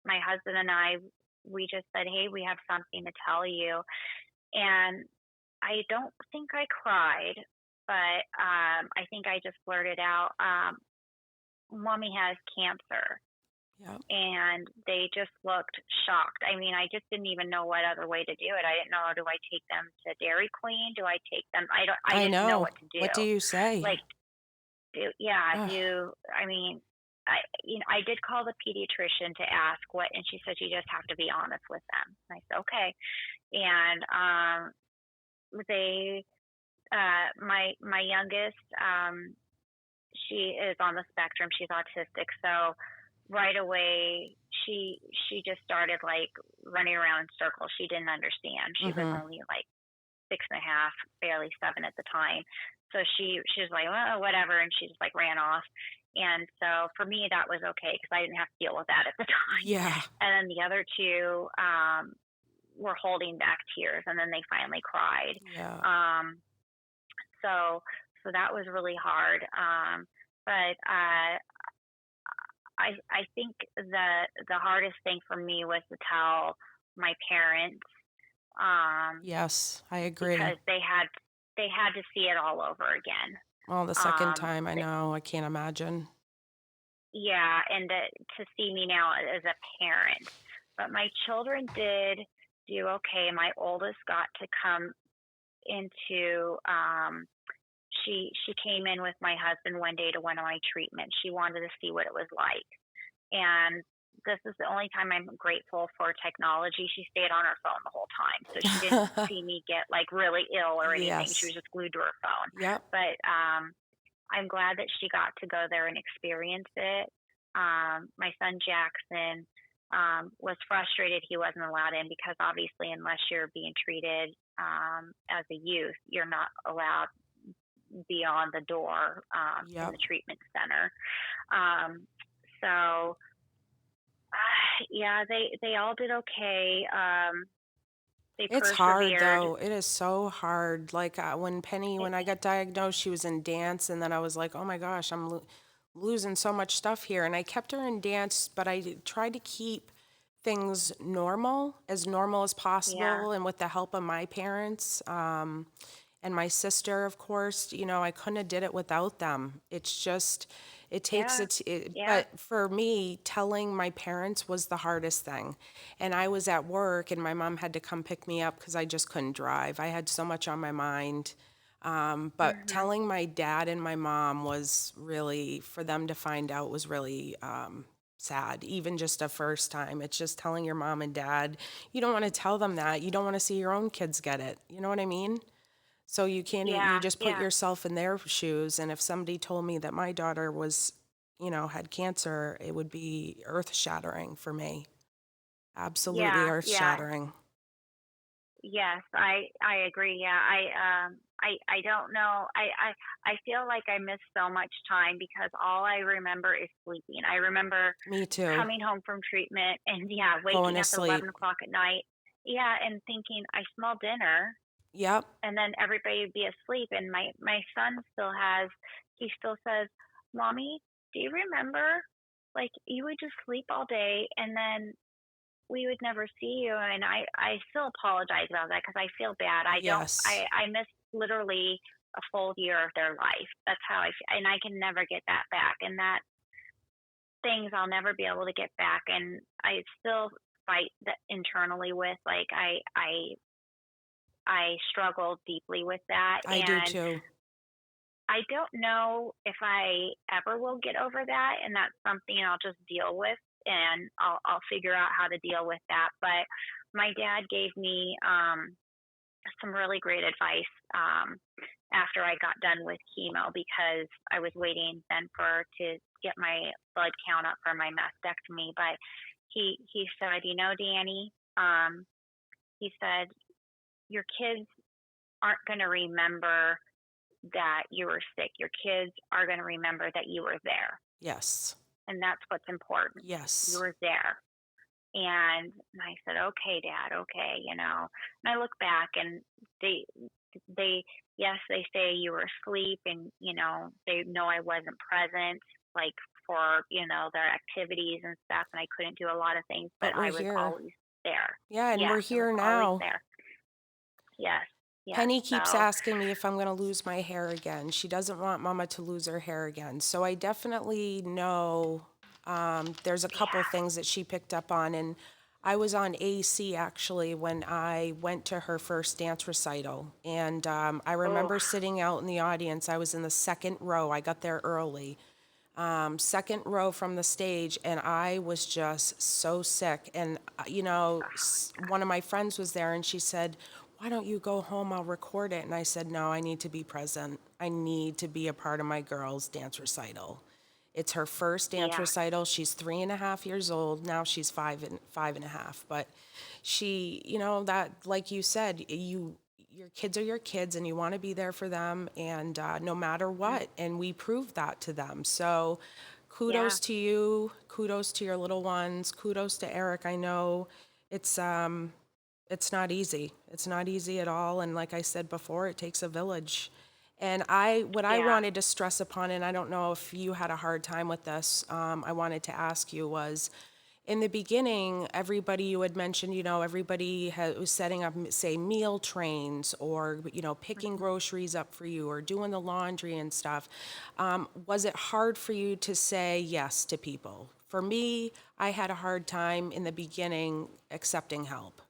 my husband and we just said, "Hey, we have something to tell you." And I don't think I cried, but I think I just blurted out, "Mommy has cancer." Yeah. And they just looked shocked. I mean, I just didn't even know what other way to do it. I didn't know, do I take them to Dairy Queen? Do I take them? I I didn't know know. what to do. What do you say? Like, yeah, Ugh, I mean, I did call the pediatrician to ask what, and she said you just have to be honest with them. And I said okay, and they, my youngest, she is on the spectrum. She's autistic, so right away she just started like running around in circles. She didn't understand. She was mm-hmm. only like 6.5, barely 7 at the time. So she was like, "Oh, whatever," and she just like ran off. And so for me, that was okay because I didn't have to deal with that at the time. Yeah, And then the other two were holding back tears, and then they finally cried. yeah. Um, so that was really hard. But I think the hardest thing for me was to tell my parents um, Yes, I agree. because they had to see it all over again. Well, the second Um, time, I know, I can't imagine. yeah, and to see me now as a parent. But my children did do okay. My oldest got to come into she came in with my husband one day to one of my treatments. She wanted to see what it was like. And this is the only time I'm grateful for technology. She stayed on her phone the whole time. So she didn't see me get like really ill or anything. She was Yes. just glued to her phone. Yep. But I'm glad that she got to go there and experience it. My son Jackson was frustrated he wasn't allowed in because obviously, unless you're being treated as a youth, you're not allowed beyond the door in Yep. the treatment center. Um, so yeah, they all did okay. They It's hard persevered. though. It is so hard. Like when I got diagnosed, she was in dance, and then I was like, oh my gosh, losing so much stuff here. And I kept her in dance, but I tried to keep things normal as Yeah, possible, and with the help of my parents. And my sister, of course, I couldn't have did it without them. It's just, it takes yeah, it, it, yeah. but for me, telling my parents was the hardest thing. And I was at work and my mom had to come pick me up because I just couldn't drive. I had so much on my mind. But Mhm. telling my dad and my mom was really, for them to find out was really sad, even just a first time. It's just telling your mom and dad, you don't want to tell them that. You don't want to see your own kids get it. You know what I mean? So you can't, you Yeah, just put yeah, yourself in their shoes. And if somebody told me that my daughter was, had cancer, it would be earth shattering for me. Absolutely yeah, earth yeah. shattering. Yes, I agree. Yeah, I don't know. I feel like I missed so much time because all I remember is sleeping. I remember Me too. coming home from treatment and yeah, Going waking to up at sleep. 11 o'clock at night. Yeah, and thinking I smell dinner, Yep. and then everybody would be asleep. And my son still has. He still says, "Mommy, do you remember? Like you would just sleep all day, and then we would never see you." And I still apologize about that because I feel bad. I don't Yes. I missed literally a full year of their life. That's how I feel, and I can never get that back. And that things I'll never be able to get back. And I still fight that internally with like I struggle deeply with that. I do And too. I don't know if I ever will get over that, and that's something I'll just deal with, and I'll figure out how to deal with that. But my dad gave me some really great advice after I got done with chemo because I was waiting then for to get my blood count up for my mastectomy. But he said, Danny, he said your kids aren't going to remember that you were sick. Your kids are going to remember that you were there. Yes. And that's what's important. You Yes. were there. And I said, okay, Dad, okay, And I look back and they, yes, they say you were asleep and, they know I wasn't present, like for, their activities and stuff. And I couldn't do a lot of things, but But we're I was here. always there. Yeah, and we're Yes, I was here always now. there. Yes, yes. Penny keeps So, asking me if I'm going to lose my hair again. She doesn't want Mama to lose her hair again. So I definitely know there's a couple yeah. things that she picked up on. And I was on AC actually when I went to her first dance recital. And I Oh, remember sitting out in the audience. I was in the second row. I got there early. Second row from the stage, and I was just so sick. And, one of my friends was there, and she said, why don't you go home? I'll record it. And I said, no, I need to be present. I need to be a part of my girl's dance recital. It's her first dance yeah, recital. She's 3.5 years old. Now she's five and a half. But she, that, like you said, your kids are your kids and you want to be there for them and no matter mm, what. And we proved that to them. So yeah, kudos to you. Kudos to your little ones. Kudos to Eric. I know it's, um, it's not easy. It's not easy at all. And like I said before, it takes a village. And what I yeah. wanted to stress upon, and I don't know if you had a hard time with this, I wanted to ask you was in the beginning, everybody you had mentioned, everybody was setting up, say, meal trains or, picking Mhm. groceries up for you or doing the laundry and stuff. Was it hard for you to say yes to people? For me, I had a hard time in the beginning accepting help.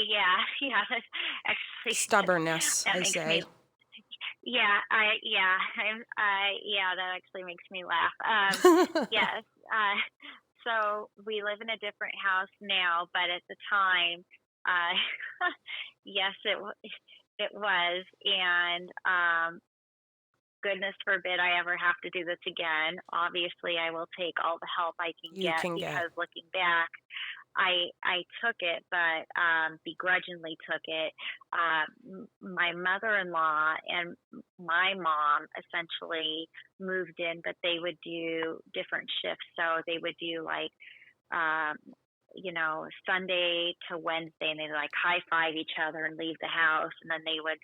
Yeah, yeah. That's actually, Stubbornness, that I makes me. say. Yeah, yeah, that actually makes me laugh. Yes. So we live in a different house now, but at the time, uh, yes, it was, and goodness forbid I ever have to do this again. Obviously, I will take all the help I can You get can get. because looking back, I took it, but begrudgingly took it. My mother-in-law and my mom essentially moved in, but they would do different shifts. So they would do like um, Sunday to Wednesday, and they'd like high five each other and leave the house. And then they would,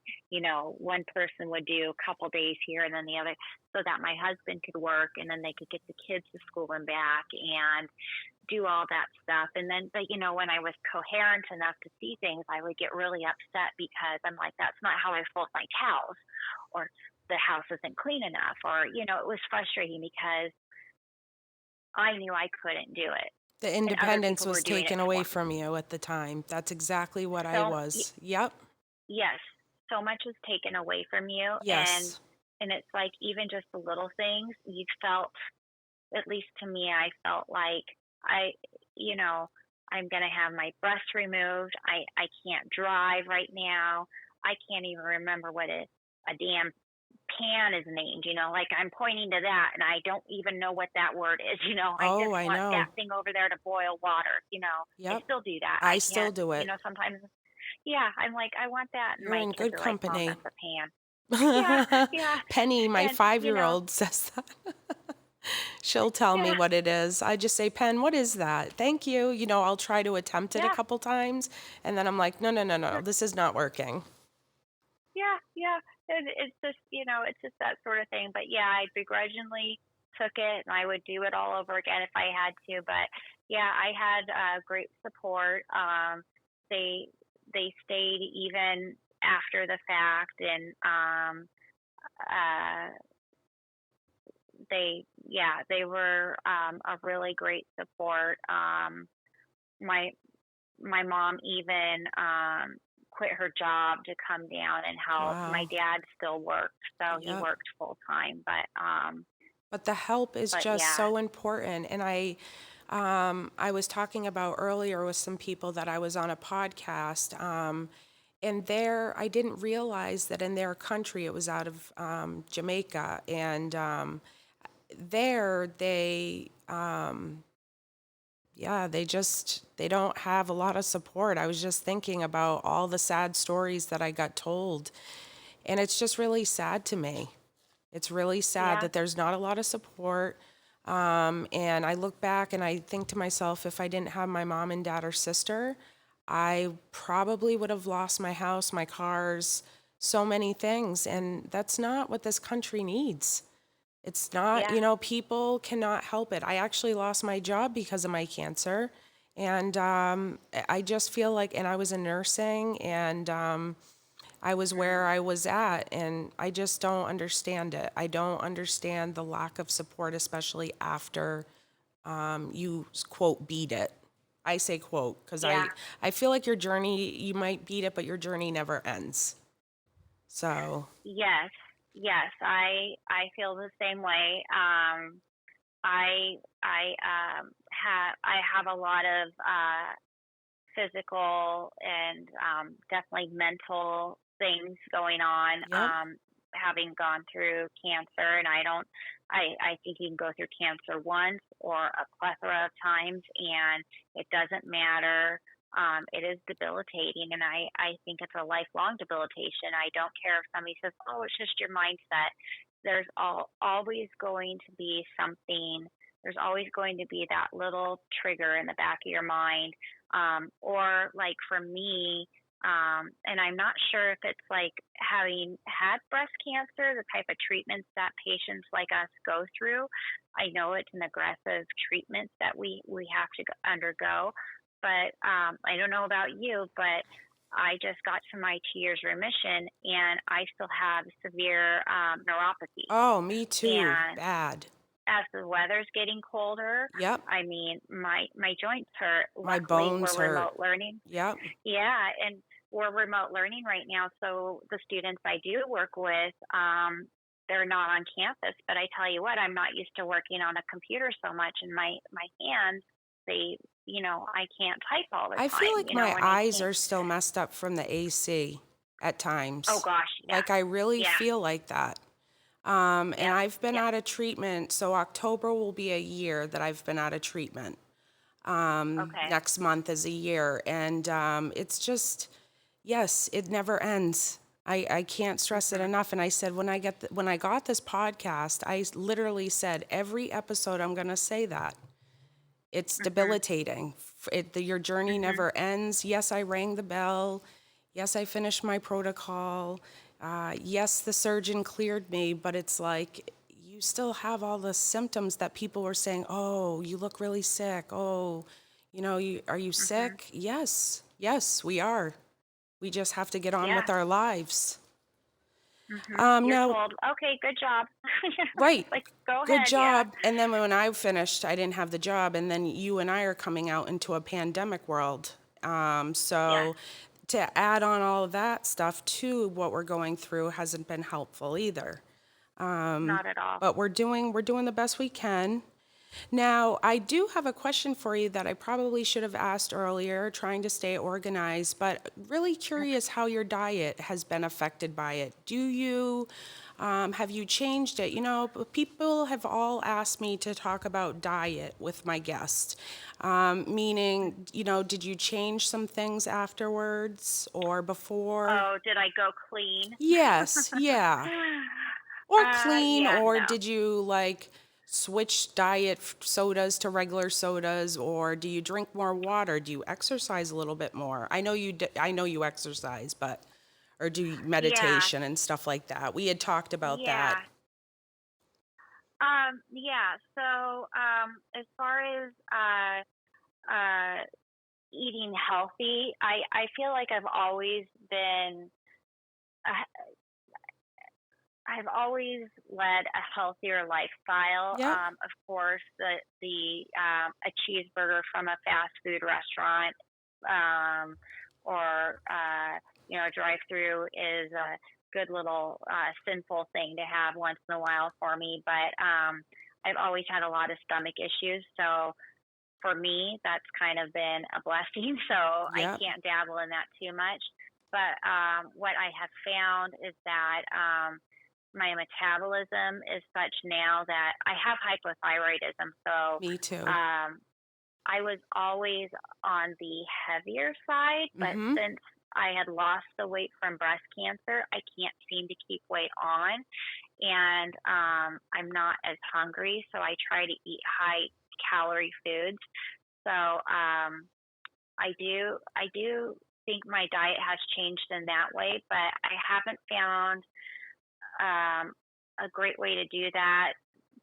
one person would do a couple days here and then the other, so that my husband could work and then they could get the kids to school and back and do all that stuff. And then, but when I was coherent enough to see things, I would get really upset because I'm like, that's not how I fold my towels, or the house isn't clean enough, or, it was frustrating because I knew I couldn't do it The and other independence people were was doing it taken away for me. from you at the time. That's exactly what I So was. Yep. yes, so much was taken away from you, Yes. and it's like even just the little things you felt. At least to me, I felt like I, you know, I'm gonna have my breast removed. I can't drive right now. I can't even remember what a damn pan is named. Like I'm pointing to that, and I don't even know what that word is. I Oh, just I want that know. thing over there to boil water. I Yep. still do that. I I still can't. do it. Sometimes, yeah, I'm like, I want that, and You're my in kids good are like, Mom, company. that's a pan. Yeah, yeah, Penny, my and 5-year-old, says that. She'll tell me yeah, what it is. I just say, Pen, what is that? Thank you. I'll try to attempt it a yeah. couple times, and then I'm like, no, no, no, no, this is not working. Yeah, yeah. It's just, it's just that sort of thing. But yeah, I begrudgingly took it, and I would do it all over again if I had to. But yeah, I had great support. They stayed even after the fact, and uh, they were a really great support. My my mom even quit her job to come down and help. My Wow. dad still worked, so he Yep. worked full time. But the help is But just yeah, so important. And I was talking about earlier with some people that I was on a podcast, and there I didn't realize that in their country, it was out of Jamaica, and there yeah, they don't have a lot of support. I was just thinking about all the sad stories that I got told, and it's just really sad to me. It's really sad yeah, that there's not a lot of support. And I look back and I think to myself, if I didn't have my mom and dad or sister, I probably would have lost my house, my cars, so many things. And that's not what this country needs. It's not, yeah, people cannot help it. I actually lost my job because of my cancer. And I just feel like, and I was in nursing, and I was mm, where I was at, and I just don't understand it. I don't understand the lack of support, especially after you quote beat it. I say quote because yeah, I feel like your journey, you might beat it, but your journey never ends. So, yes, yes. I feel the same way. I have a lot of physical and definitely mental things going on, yep, having gone through cancer. And I think you can go through cancer once or a plethora of times, and it doesn't matter. It is debilitating, and I think it's a lifelong debilitation. I don't care if somebody says, oh, it's just your mindset. There's always going to be something. There's always going to be that little trigger in the back of your mind, or like for me, And I'm not sure if it's like having had breast cancer, the type of treatments that patients like us go through. I know it's an aggressive treatment that we have to undergo, but I don't know about you, but I just got to my 2 years remission and I still have severe neuropathy. Oh, me too. And Bad. as the weather's getting colder, Yep. I mean, my joints hurt. My Luckily, bones we're hurt. remote learning. Yep. Yeah, and we're remote learning right now, so the students I do work with, they're not on campus. But I tell you what, I'm not used to working on a computer so much, and my hands, they, I can't type all the I feel time, like my and I eyes can't. are still messed up from the AC at Oh times. gosh, Like I yeah, really yeah, feel like that. And yep, I've been yep. out of treatment, so October will be a year that I've been out of treatment. Okay. Next month is a year, and it's just, yes, it never ends. I can't stress it Mhm. enough. And I said when I got this podcast, literally said every episode I'm going to say that. It's Mhm. debilitating. Your journey Mhm. never ends. Yes, I rang the bell. Yes, I finished my protocol. Yes, the surgeon cleared me, but it's like you still have all the symptoms that people were saying, oh, you look really sick. Oh, are you Mhm. sick? Yes, yes, we are. We just have to get on Yeah. with our lives. You're Now, told, okay, good job. right. It's like, go Good ahead, yeah. job. And then when I finished, I didn't have the job. And then you and I are coming out into a pandemic world. Yes. So to add on all of that stuff to what we're going through hasn't been helpful either. Not at all. But we're doing the best we can. Now, I do have a question for you that I probably should have asked earlier, trying to stay organized, but really curious how your diet has been affected by it. Have you changed it? People have all asked me to talk about diet with my guests, meaning, did you change some things afterwards or before? Oh, did I go clean? Yes, yeah. Or clean, Yeah, or no. did you like switch diet sodas to regular sodas, or do you drink more water? Do you exercise a little bit more? I know you exercise, but or do you Yeah, meditation and stuff like that? We had talked about that. yeah. Yeah. So, as far as eating healthy, I feel like uh, I've always led a healthier lifestyle. Yep. Of course, the a cheeseburger from a fast food restaurant, um, or a drive-through is a good little sinful thing to have once in a while for me. But I've always had a lot of stomach issues, so for me, that's kind of been a blessing. So I Yep. can't dabble in that too much. But what I have found is that my metabolism is such now that I have hypothyroidism. So Me too. um, I was always on the heavier side, but Mm-hmm. since I had lost the weight from breast cancer, I can't seem to keep weight on. And I'm not as hungry, so I try to eat high calorie foods. So I do think my diet has changed in that way, but I haven't found um, a great way to do that,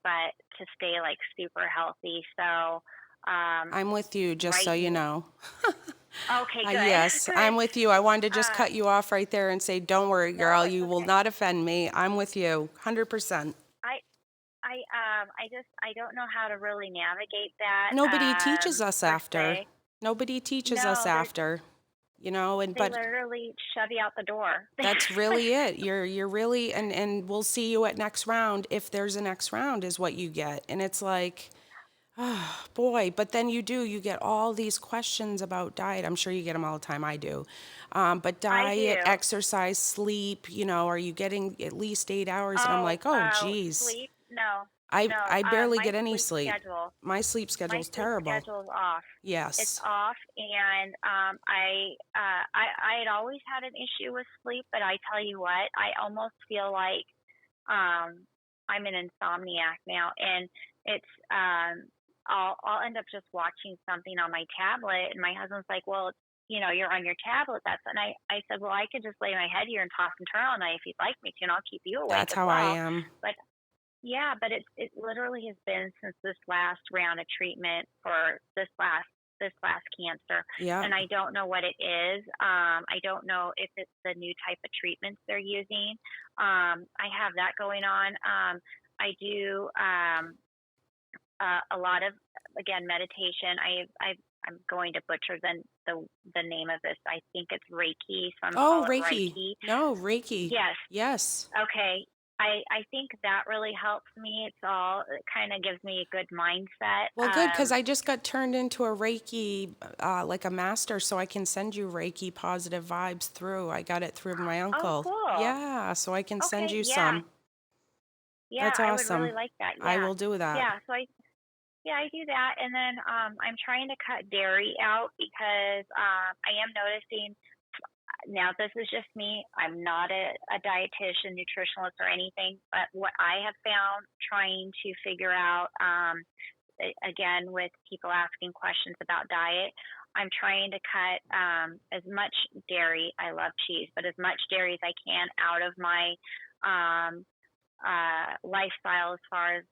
but to stay like super healthy. So um, I'm with you, just so right. you know. Okay, good, Yes, good. I'm with you. I wanted to just Uh, cut you off right there and say, don't worry, no, girl, it's you will okay. not offend me. I'm with you, 100%. I I don't know how to really navigate that. Nobody teaches us Per after. se. Nobody teaches us No, after, they but literally shove you out the door. that's really it. You're really, and we'll see you at next round. If there's a next round is what you get. And it's like, oh boy, but then you get all these questions about diet. I'm sure you get them all the time. I do. But I diet, do. exercise, sleep, are you getting at least 8 hours? And I'm Oh, like, oh, geez, sleep? No, I, no. I barely My get any sleep sleep. schedule. My sleep My schedule's sleep terrible. schedule is off. It's Yes. off, and I had always had an issue with sleep, but I tell you what, I almost feel like I'm an insomniac now, and it's I'll end up just watching something on my tablet, and my husband's like, well, you're on your tablet. And I said, well, I could just lay my head here and toss and turn all night if you'd like me to, and I'll keep you awake That's as how I well. am. But yeah, but it literally has been since this last round of treatment for this last cancer, Yep. and I don't know what it is. I don't know if it's the new type of treatments they're using. I have that going on. I do a lot of, again, meditation. I'm going to butcher the name of this. I think it's Reiki, so I'm Oh, call it Reiki. Reiki. No, Reiki. Yes. Yes. Okay. I think that really helps me. It kind of gives me a good mindset. Well, good, because I just got turned into a Reiki, like a master, so I can send you Reiki positive vibes through. I got it through my Oh, uncle. cool. Yeah, so I can send Okay. you Yeah. some. Yeah. That's I would really awesome. like that. I Yeah. will do that. Yeah. Yeah, I do that. And then I'm trying to cut dairy out because I am noticing. Now, this is just me. I'm not a dietitian, nutritionist, or anything, but what I have found trying to figure out, again, with people asking questions about diet, I'm trying to cut as much dairy. I love cheese, but as much dairy as I can out of my um, lifestyle, as far as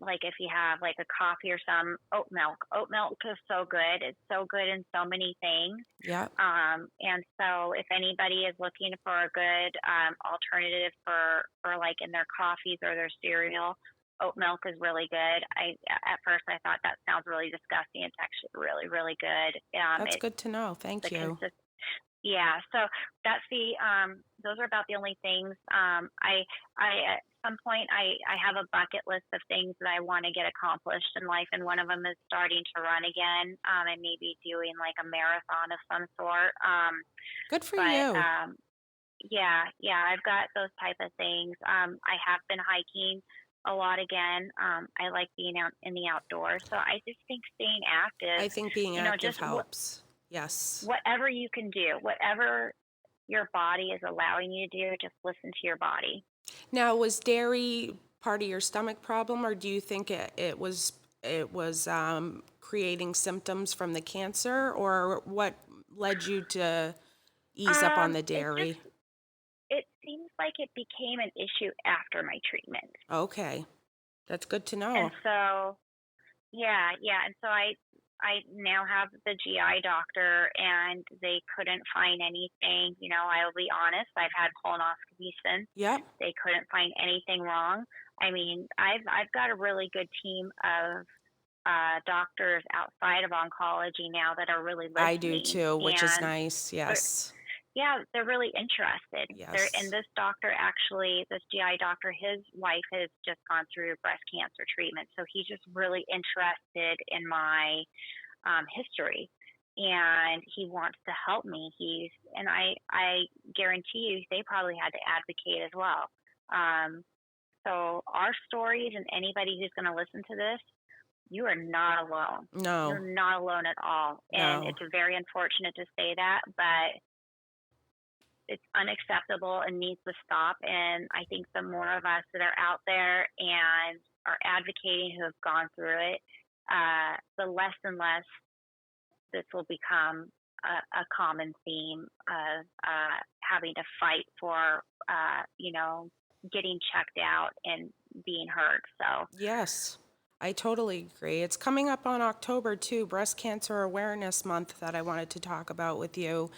like if you have like a coffee or some oat milk. Oat milk is so good. It's so good in so many things. Yep. And so if anybody is looking for a good alternative for like in their coffees or their cereal, oat milk is really good. At first I thought that sounds really disgusting. It's actually really, really good. That's It's good to know. the Thank you. consist Yeah, so that's those are about the only things. I at some point I have a bucket list of things that I want to get accomplished in life, and one of them is starting to run again, and maybe doing like a marathon of some sort. Good for But you. yeah, yeah, I've got those type of things. I have been hiking a lot again. I like being out in the outdoors, so I just think staying active, I think being active just helps. Yes. whatever you can do, whatever your body is allowing you to do, just listen to your body. Now, was dairy part of your stomach problem, or do you think it was creating symptoms from the cancer, or what led you to ease up on the It just dairy? it seems like it became an issue after my treatment, Okay, that's good to and know. so yeah, yeah, and so I now have the GI doctor, and they couldn't find anything. I will be honest. I've had colonoscopy since. Yep, They couldn't find anything wrong. I mean, I've got a really good team of doctors outside of oncology now that are really I do listening, too, which is and nice. they're, Yes, yeah, they're really interested. And yes. this doctor, actually, this GI doctor, his wife has just gone through breast cancer treatment, so he's just really interested in my history, and he wants to help me. I guarantee you, they probably had to advocate as well. Um, so our stories, and anybody who's going to listen to this, you are not alone. No, You're not alone at all. And no. it's very unfortunate to say that, but it's unacceptable and needs to stop. And I think the more of us that are out there and are advocating, who have gone through it, the less and less this will become a common theme of having to fight for, getting checked out and being heard. So, Yes, I totally agree. It's coming up on October too, Breast Cancer Awareness Month, that I wanted to talk about with you.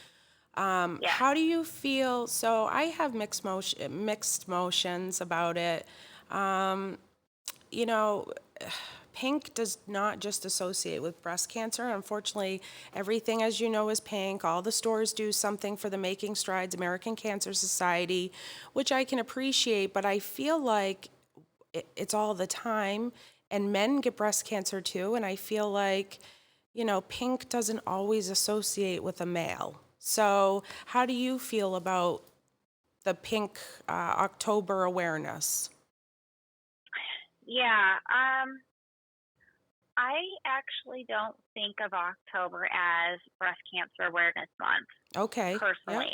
yes. How do you feel? So I have mixed motions about it. Um, you know, pink does not just associate with breast cancer. Unfortunately, everything, as you know, is pink. All the stores do something for the Making Strides American Cancer Society, which I can appreciate, but I feel like it's all the time. And men get breast cancer too. And I feel like, pink doesn't always associate with a male. So, how do you feel about the pink October awareness? Yeah. I actually don't think of October as Breast Cancer Awareness Month. Okay. Yep. Personally,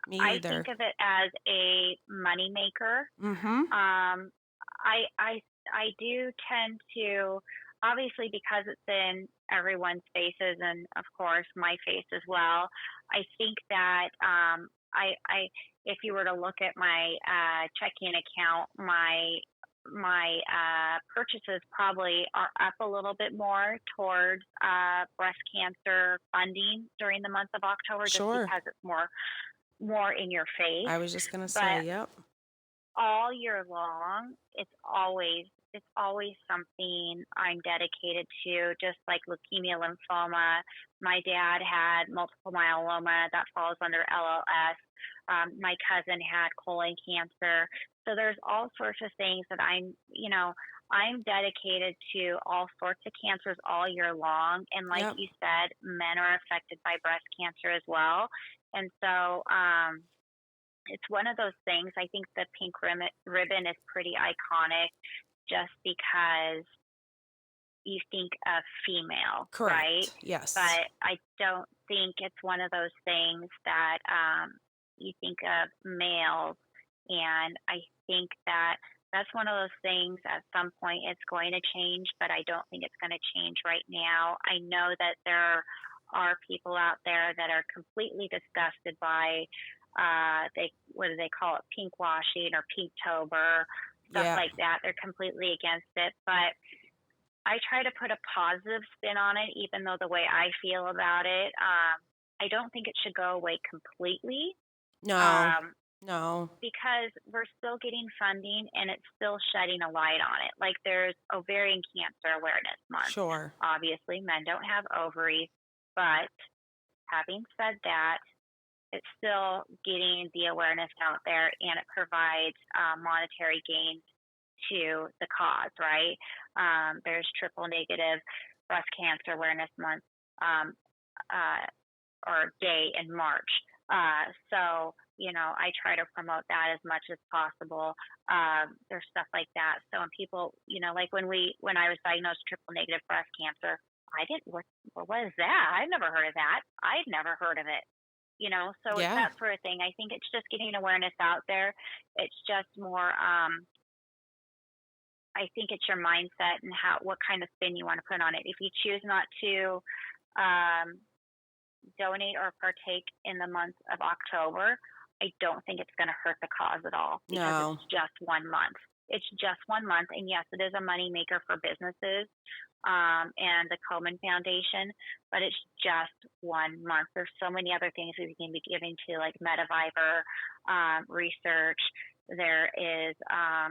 Me I think either. of it as a moneymaker. Mm-hmm. Um, I do tend to. obviously because it's in everyone's faces and of course my face as well, I think that if you were to look at my checking account, my purchases probably are up a little bit more towards breast cancer funding during the month of October, just Sure. because it's more in your face. I was just gonna say, But yep. all year long, it's always something I'm dedicated to, just like leukemia, lymphoma. My dad had multiple myeloma that falls under LLS. My cousin had colon cancer. So there's all sorts of things that I'm dedicated to all sorts of cancers all year long. And like Yep. you said, men are affected by breast cancer as well. And so, it's one of those things. I think the pink ribbon is pretty iconic just because you think of female, right? Correct. Yes. But I don't think it's one of those things that you think of males. And I think that that's one of those things at some point it's going to change, but I don't think it's going to change right now. I know that there are people out there that are completely disgusted by what do they call it, pink washing or pinktober, stuff Yeah. like that. They're completely against it, but I try to put a positive spin on it, even though the way I feel about it, I don't think it should go away completely, No. um, No. because we're still getting funding and it's still shedding a light on it. Like there's Ovarian Cancer Awareness Month. Sure. Obviously, men don't have ovaries, but having said that, it's still getting the awareness out there and it provides monetary gains to the cause, right? There's triple negative breast cancer awareness month, um, uh, or day in March. So, I try to promote that as much as possible. There's stuff like that. So when people, like when I was diagnosed triple negative breast cancer, I didn't, what is that? I've never heard of that. I've never heard of it. So it's Yeah. that sort of thing. I think it's just getting awareness out there. It's just more, I think it's your mindset and what kind of spin you want to put on it. If you choose not to um, donate or partake in the month of October, I don't think it's going to hurt the cause at all because it's No. just 1 month. It's just 1 month, and yes, it is a moneymaker for businesses and the Komen Foundation, but it's just 1 month. There's so many other things we can be giving to, like Metaviver research. There is, I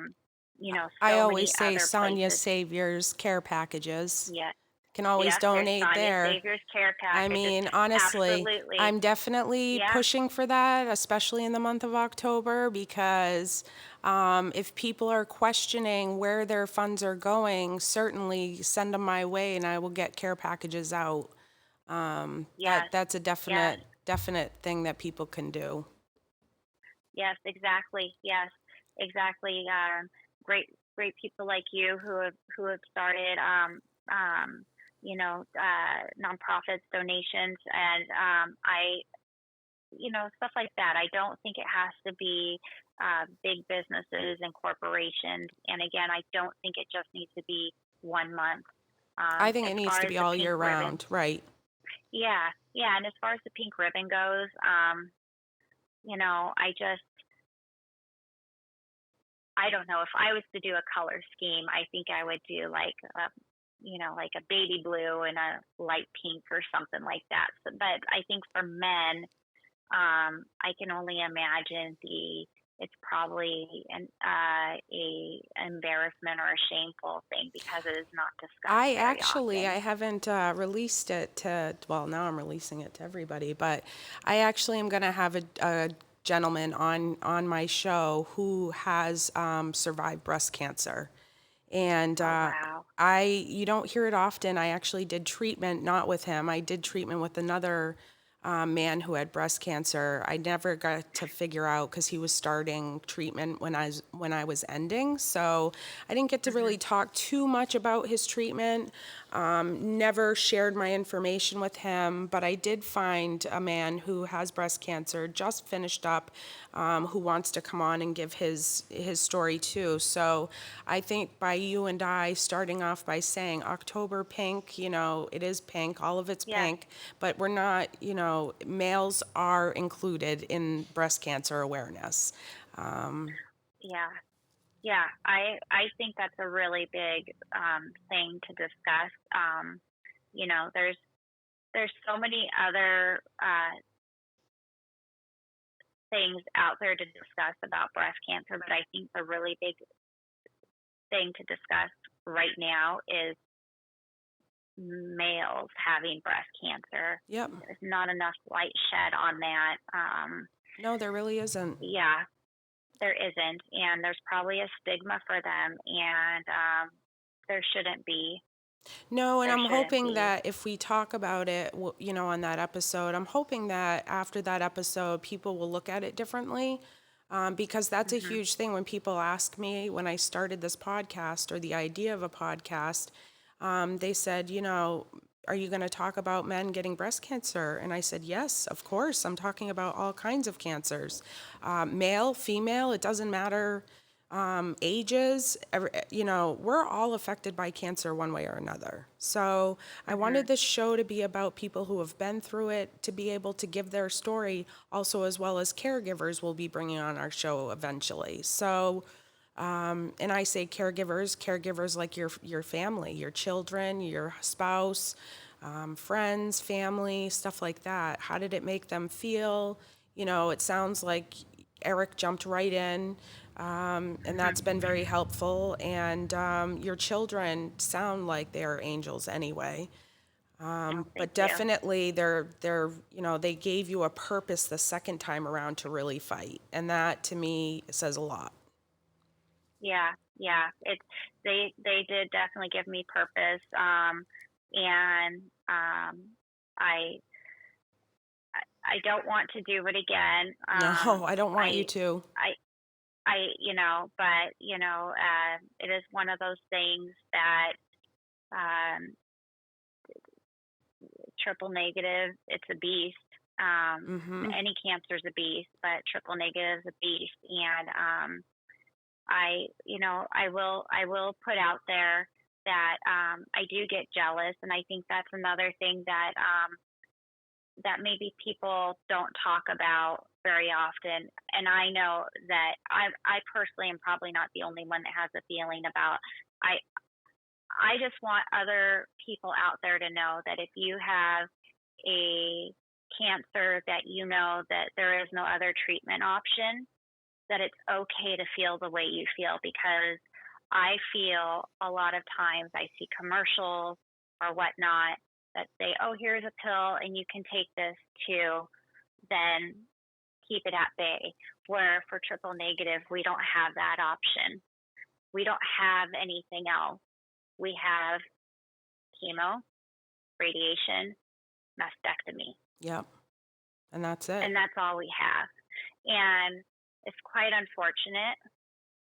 so many always say other Sonja places. Savior's care packages. Yeah, Can always yes, there's donate Sonia there. Savior's care I packages. mean, honestly, Absolutely. I'm definitely Yeah. pushing for that, especially in the month of October, because if people are questioning where their funds are going, certainly send them my way and I will get care packages out. Yes. That's a Yes. definite thing that people can do. Yes, exactly. Yes, exactly. Great people like you who have started, nonprofits, donations, and stuff like that. I don't think it has to be big businesses and corporations. And again, I don't think it just needs to be 1 month. I think As it needs far to as be the all pink year ribbon, round, right? yeah, yeah. And as far as the pink ribbon goes, I just I don't know if I was to do a color scheme, I think I would do like a baby blue and a light pink or something like that. So, but I think for men, I can only imagine it's probably a embarrassment or a shameful thing because it is not discussed very I often. haven't released it to, well, now I'm releasing it to everybody, but I actually am going to have a gentleman on my show who has survived breast cancer. And Oh wow. you don't hear it often. I actually did treatment, not with him. I did treatment with another man who had breast cancer. I never got to figure out because he was starting treatment when I was ending. So I didn't get to really Mhm. talk too much about his treatment. Never shared my information with him, but I did find a man who has breast cancer, just finished up, who wants to come on and give his story too. So I think by you and I starting off by saying October pink, it is pink, all of it's Yes. pink, but we're not, males are included in breast cancer awareness. Yeah. Yeah. I think that's a really big thing to discuss. There's so many other things out there to discuss about breast cancer, but I think the really big thing to discuss right now is males having breast cancer. Yep. There's not enough light shed on that. No, there really isn't. Yeah, there isn't, and there's probably a stigma for them, and there shouldn't be. No, and There I'm shouldn't hoping be. that if we talk about it, on that episode, I'm hoping that after that episode, people will look at it differently. Because that's a Mhm. huge thing when people ask me when I started this podcast or the idea of a podcast, they said, are you going to talk about men getting breast cancer? And I said, yes, of course. I'm talking about all kinds of cancers. Male, female, it doesn't matter ages, we're all affected by cancer one way or another. So I wanted Mhm. this show to be about people who have been through it, to be able to give their story, also as well as caregivers we'll be bringing on our show eventually. So, and I say caregivers like your family, your children, your spouse, friends, family, stuff like that. How did it make them feel? It sounds like Eric jumped right in, and that's been very helpful. And your children sound like they're angels anyway. Oh, thank But you. definitely, they gave you a purpose the second time around to really fight, and that to me says a lot. Yeah, yeah. They did definitely give me purpose. And I I don't want to do it again. No, I don't want you I to. I but it is one of those things that um, triple negative, it's a beast. Mm-hmm. Any cancer is a beast, but triple negative is a beast. And I will put out there that I do get jealous, and I think that's another thing that maybe people don't talk about very often. And I know that I personally am probably not the only one that has a feeling about. I just want other people out there to know that if you have a cancer, that you know that there is no other treatment option, that it's okay to feel the way you feel, because I feel a lot of times I see commercials or whatnot that say, oh, here's a pill and you can take this to then keep it at bay. Where for triple negative, we don't have that option. We don't have anything else. We have chemo, radiation, mastectomy, Yep. And that's it. and that's all we have. And it's quite unfortunate.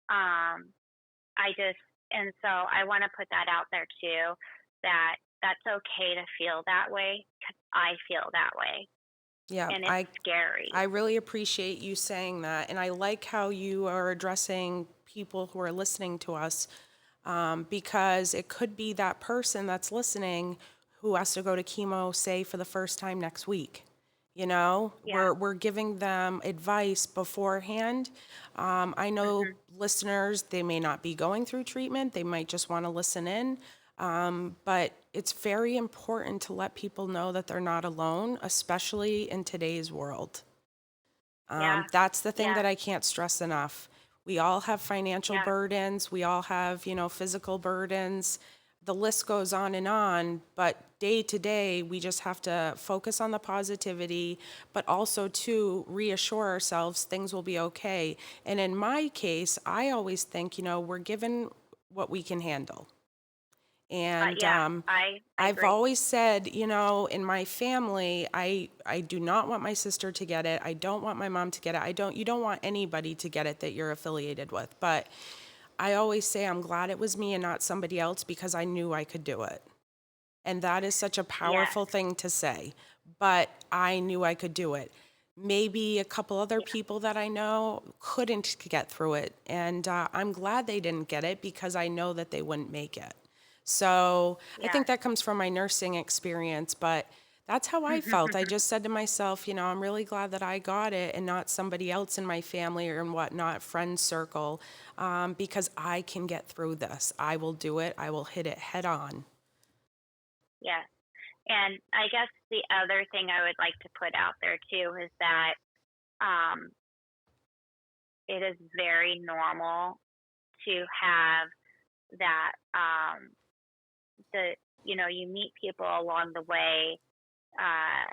Um, I just, and so I want to put that out there too, that that's okay to feel that way, 'cause I feel that way, Yeah, and it's I scary. really appreciate you saying that, and I like how you are addressing people who are listening to us, because it could be that person that's listening who has to go to chemo, say, for the first time next week. Yeah. We're giving them advice beforehand. I know Mhm. listeners, they may not be going through treatment, they might just want to listen in. But it's very important to let people know that they're not alone, especially in today's world. Yeah. That's the thing that Yes. I can't stress enough. We all have financial Yeah. burdens, we all have, physical burdens. The list goes on, but day to day, we just have to focus on the positivity, but also to reassure ourselves things will be okay. And in my case, I always think, we're given what we can handle. And Yeah, I I've agree. always said, you know, in my family, I do not want my sister to get it. I don't want my mom to get it. You don't want anybody to get it that you're affiliated with. But I always say I'm glad it was me and not somebody else because I knew I could do it. And that is such a Yes, powerful thing to say. But I knew I could do it. Maybe a couple other yeah, people that I know couldn't get through it. And I'm glad they didn't get it because I know that they wouldn't make it. So I think yes. that comes from my nursing experience, but that's how I felt. I just said to myself, you know, I'm really glad that I got it and not somebody else in my family or in whatnot, friend circle, because I can get through this. I will do it. I will hit it head on. Yes. And I guess the other thing I would like to put out there too is that um, it is very normal to have that the you meet people along the way uh,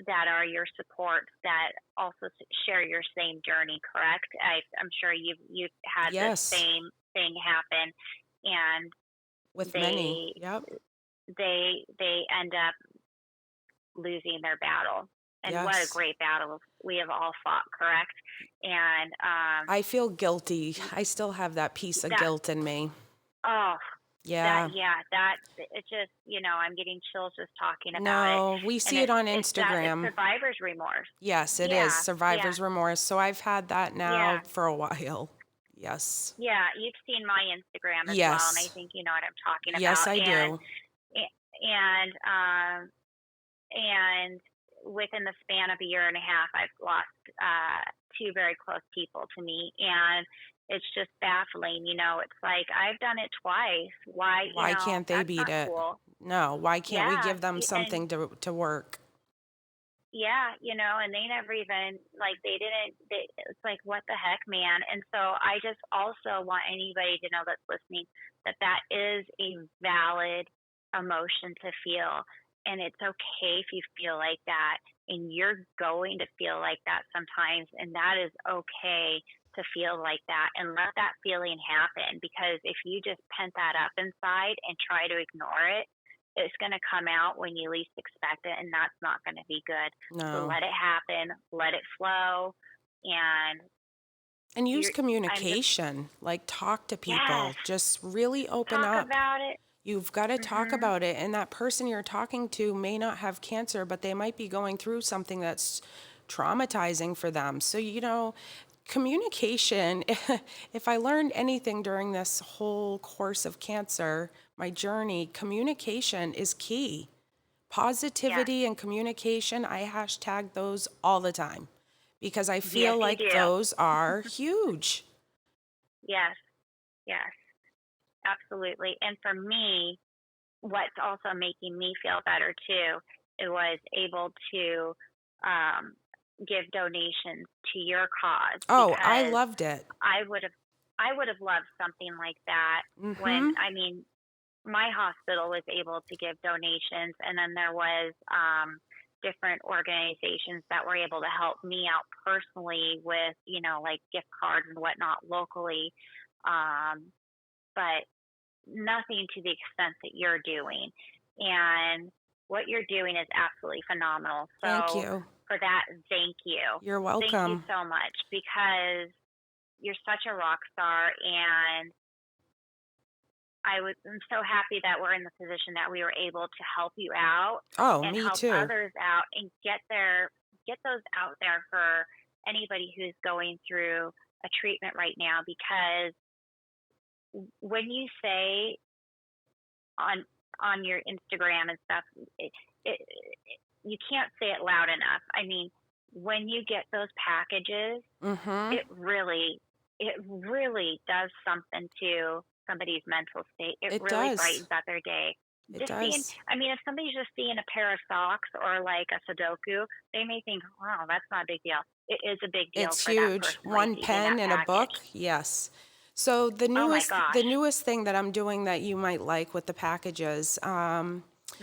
that are your support that also share your same journey. Correct? I'm sure you've had the Yes, same thing happen, and with many. they Yep. they end up losing their battle. And what a Yes. great battle we have all fought. Correct? And I feel guilty. I still have that piece of that guilt in me. oh that Yeah. yeah that it just I'm getting chills just talking about it, No, we and see it on it's Instagram. survivor's remorse. Yes, it is Yeah, yeah, survivor's remorse. So I've had that yeah, now for a while. Yes. yeah. You've seen my Instagram as well, and I Yes. think you know what I'm talking Yes, about. I And do. and and within the span of a year and a half, I've lost two very close people to me, and it's just baffling. It's like I've done it twice. Why? Why can't they That's beat not it? cool. No, why can't we Yeah, give them and something to work? yeah, and they never even like they didn't. It's like what the heck, man. And so I just also want anybody to know that's listening that that is a valid emotion to feel, and it's okay if you feel like that, and you're going to feel like that sometimes, and that is okay to feel like that, and let that feeling happen. Because if you just pent that up inside and try to ignore it, it's going to come out when you least expect it, and that's not going to be good. So No. let it happen, let it flow, and And use you're. I'm just communication. Like talk to yes, people. Just really open talk up. about it. You've got to talk Mhm. about it. And that person you're talking to may not have cancer, but they might be going through something that's traumatizing for them. So, you know, communication, if I learned anything during this whole course of cancer, my journey, communication is key. Yes, Positivity and communication, I hashtag those all the time because I yes, feel you like do. those are huge. Yes, yes, absolutely. And for me, what's also making me feel better too, it was able to um, give donations to your cause Oh, I because loved it. I would have I would have loved something like that when Mm-hmm. I mean my hospital was able to give donations, and then there was different organizations that were able to help me out personally with like gift cards and whatnot locally, um, but nothing to the extent that you're doing. And what you're doing is absolutely phenomenal. Thank So you. for that, thank you. You're Thank you welcome. so much because you're such a rock star, and I'm so happy that we're in the position that we were able to help you out Oh, and me help too. others out and get those out there for anybody who's going through a treatment right now. Because when you say on your Instagram and stuff, it, you can't say it loud enough. I mean, when you get those packages, Mm-hmm. it really it really does something to somebody's mental state. It It really does. brightens up their day. It Just seeing, does. I mean, if somebody's just seeing a pair of socks or like a Sudoku, they may think, wow, that's not a big deal. It is a big deal It's for that huge. person One receiving that pen and a package. book. Yes. So Oh my the gosh. newest thing that I'm doing that you might like with the packages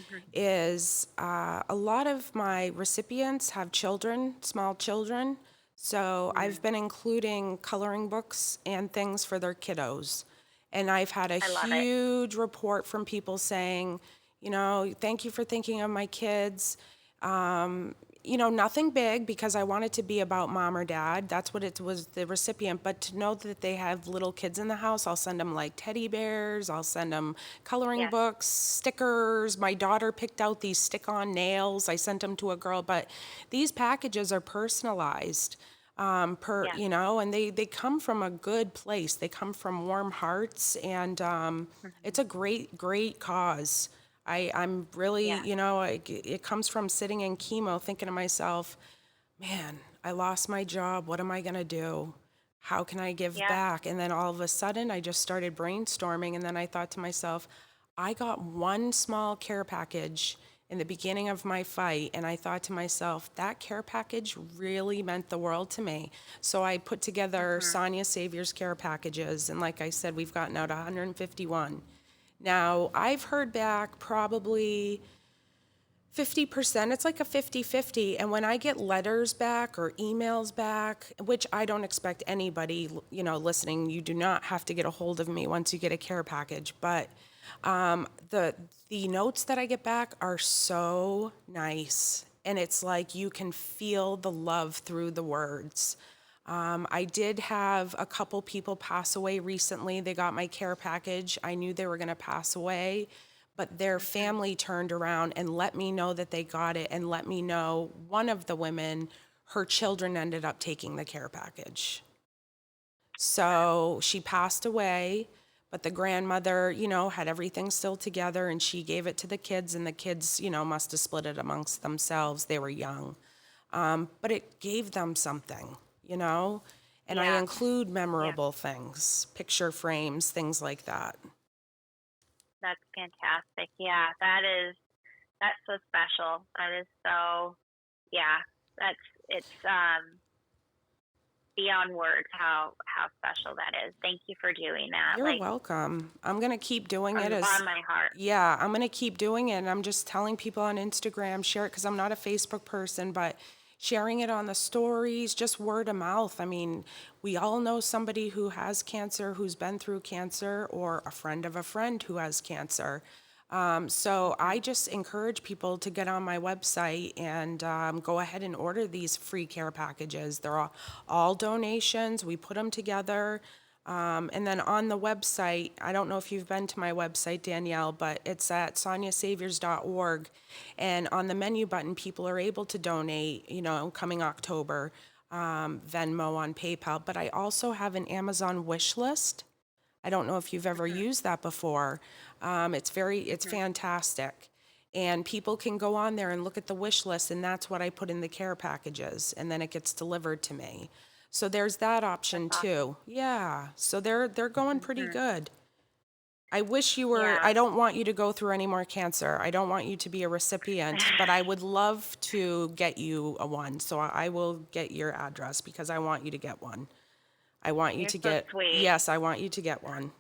Hmm. is a lot of my recipients have children, small children. So I've Mm. been including coloring books and things for their kiddos. And I've had a I love it. huge report from people saying, thank you for thinking of my kids. Um, Nothing big because I want it to be about mom or dad. That's what it was, the recipient. But to know that they have little kids in the house, I'll send them like teddy bears, I'll send them coloring Yes. books, stickers. My daughter picked out these stick on nails. I sent them to a girl. But these packages are personalized Yes. and they come from a good place. They come from warm hearts, and it's Hmm. a great cause. I'm really, Yes. it comes from sitting in chemo thinking to myself, man, I lost my job. What am I going to do? How can I give Yep. back? And then all of a sudden, I just started brainstorming. And then I thought to myself, I got one small care package in the beginning of my fight. And I thought to myself, that care package really meant the world to me. So I put together Hmm. Sonja Savior's care packages. And like I said, we've gotten out 151. Now, I've heard back probably 50%. It's like a 50-50. And when I get letters back or emails back, which I don't expect anybody, listening, you do not have to get a hold of me once you get a care package. But the notes that I get back are so nice. And it's like you can feel the love through the words. I did have a couple people pass away recently. They got my care package. I knew they were going to pass away, but their Hmm. family turned around and let me know that they got it and let me know one of the women, her children ended up taking the care package. So she passed away, but the grandmother, had everything still together and she gave it to the kids, and the kids, must have split it amongst themselves. They were young. But it gave them something, and I Yeah. include Yeah. memorable things, picture frames, things like that. That's fantastic. Yeah. That's so special. That is so, yeah. That's, it's, beyond words how special that is. Thank you for doing that. You're Like, welcome. I'm going to keep doing from it the bottom as, of my heart. yeah, I'm going to keep doing it. And I'm just telling people on Instagram, share it because I'm not a Facebook person, but sharing it on the stories, just word of mouth. I mean, we all know somebody who has cancer, who's been through cancer, or a friend of a friend who has cancer. So Hmm. I just encourage people to get on my website and go ahead and order these free care packages. They're all donations. We put them together. And then on the website, I don't know if you've been to my website, Danielle, but it's at sonyasaviors.org. And on the menu button, people are able to donate, coming October, Venmo on PayPal. But I also have an Amazon wish list. I don't know if you've ever Hmm. used that before. It's Hmm. fantastic. And people can go on there and look at the wish list, and that's what I put in the care packages, and then it gets delivered to me. So there's that That's option awesome. too. Yeah. So they're going pretty Hmm. good. I wish you were, Yeah. I don't want you to go through any more cancer. I don't want you to be a recipient, but I would love to get you a one. So I will get your address because I want you to get one. I want you You're to so get, sweet. yes, I want you to get one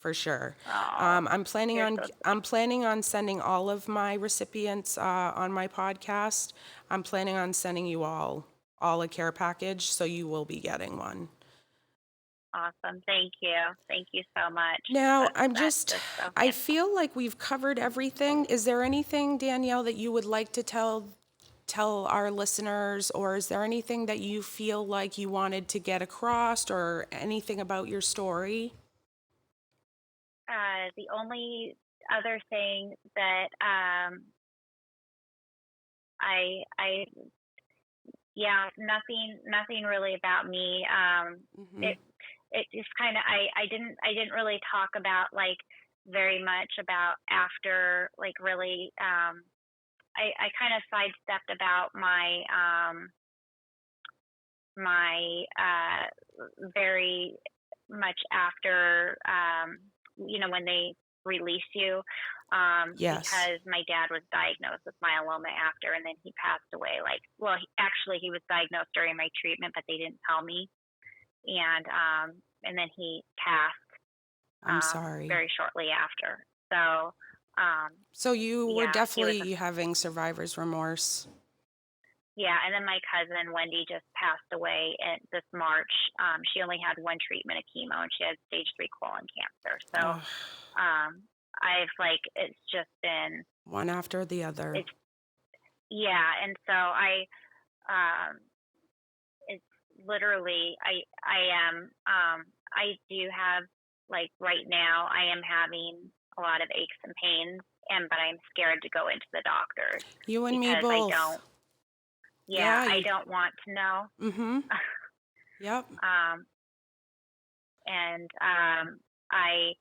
for sure. Oh, you're so I'm sweet. planning on sending all of my recipients on my podcast. I'm planning on sending you all a care package, so you will be getting one. Awesome. Thank you. Thank you so much. Now, That's just so I fantastic. feel like we've covered everything. Is there anything, Danielle, that you would like to tell our listeners, or is there anything that you feel like you wanted to get across, or anything about your story? The only other thing that I yeah, nothing really about me. Hmm. It it just kind of I didn't really talk about like very much about after like really I kind of sidestepped about my very much after when they release you Yes, because my dad was diagnosed with myeloma after and then he passed away like well actually he was diagnosed during my treatment but they didn't tell me and then he passed I'm sorry. very shortly after so um So you were yeah he was a definitely having survivor's remorse. yeah, and then my cousin Wendy just passed away this March. She only had one treatment of chemo, and she had stage 3 colon cancer. So Ugh, I've like it's just been one after the other. it's yeah, and so um, it's literally I do have like right now I am having a lot of aches and pains, but I'm scared to go into the doctors You and me because both. Yeah. I don't want to know. Mm-hmm. Yep. um, and I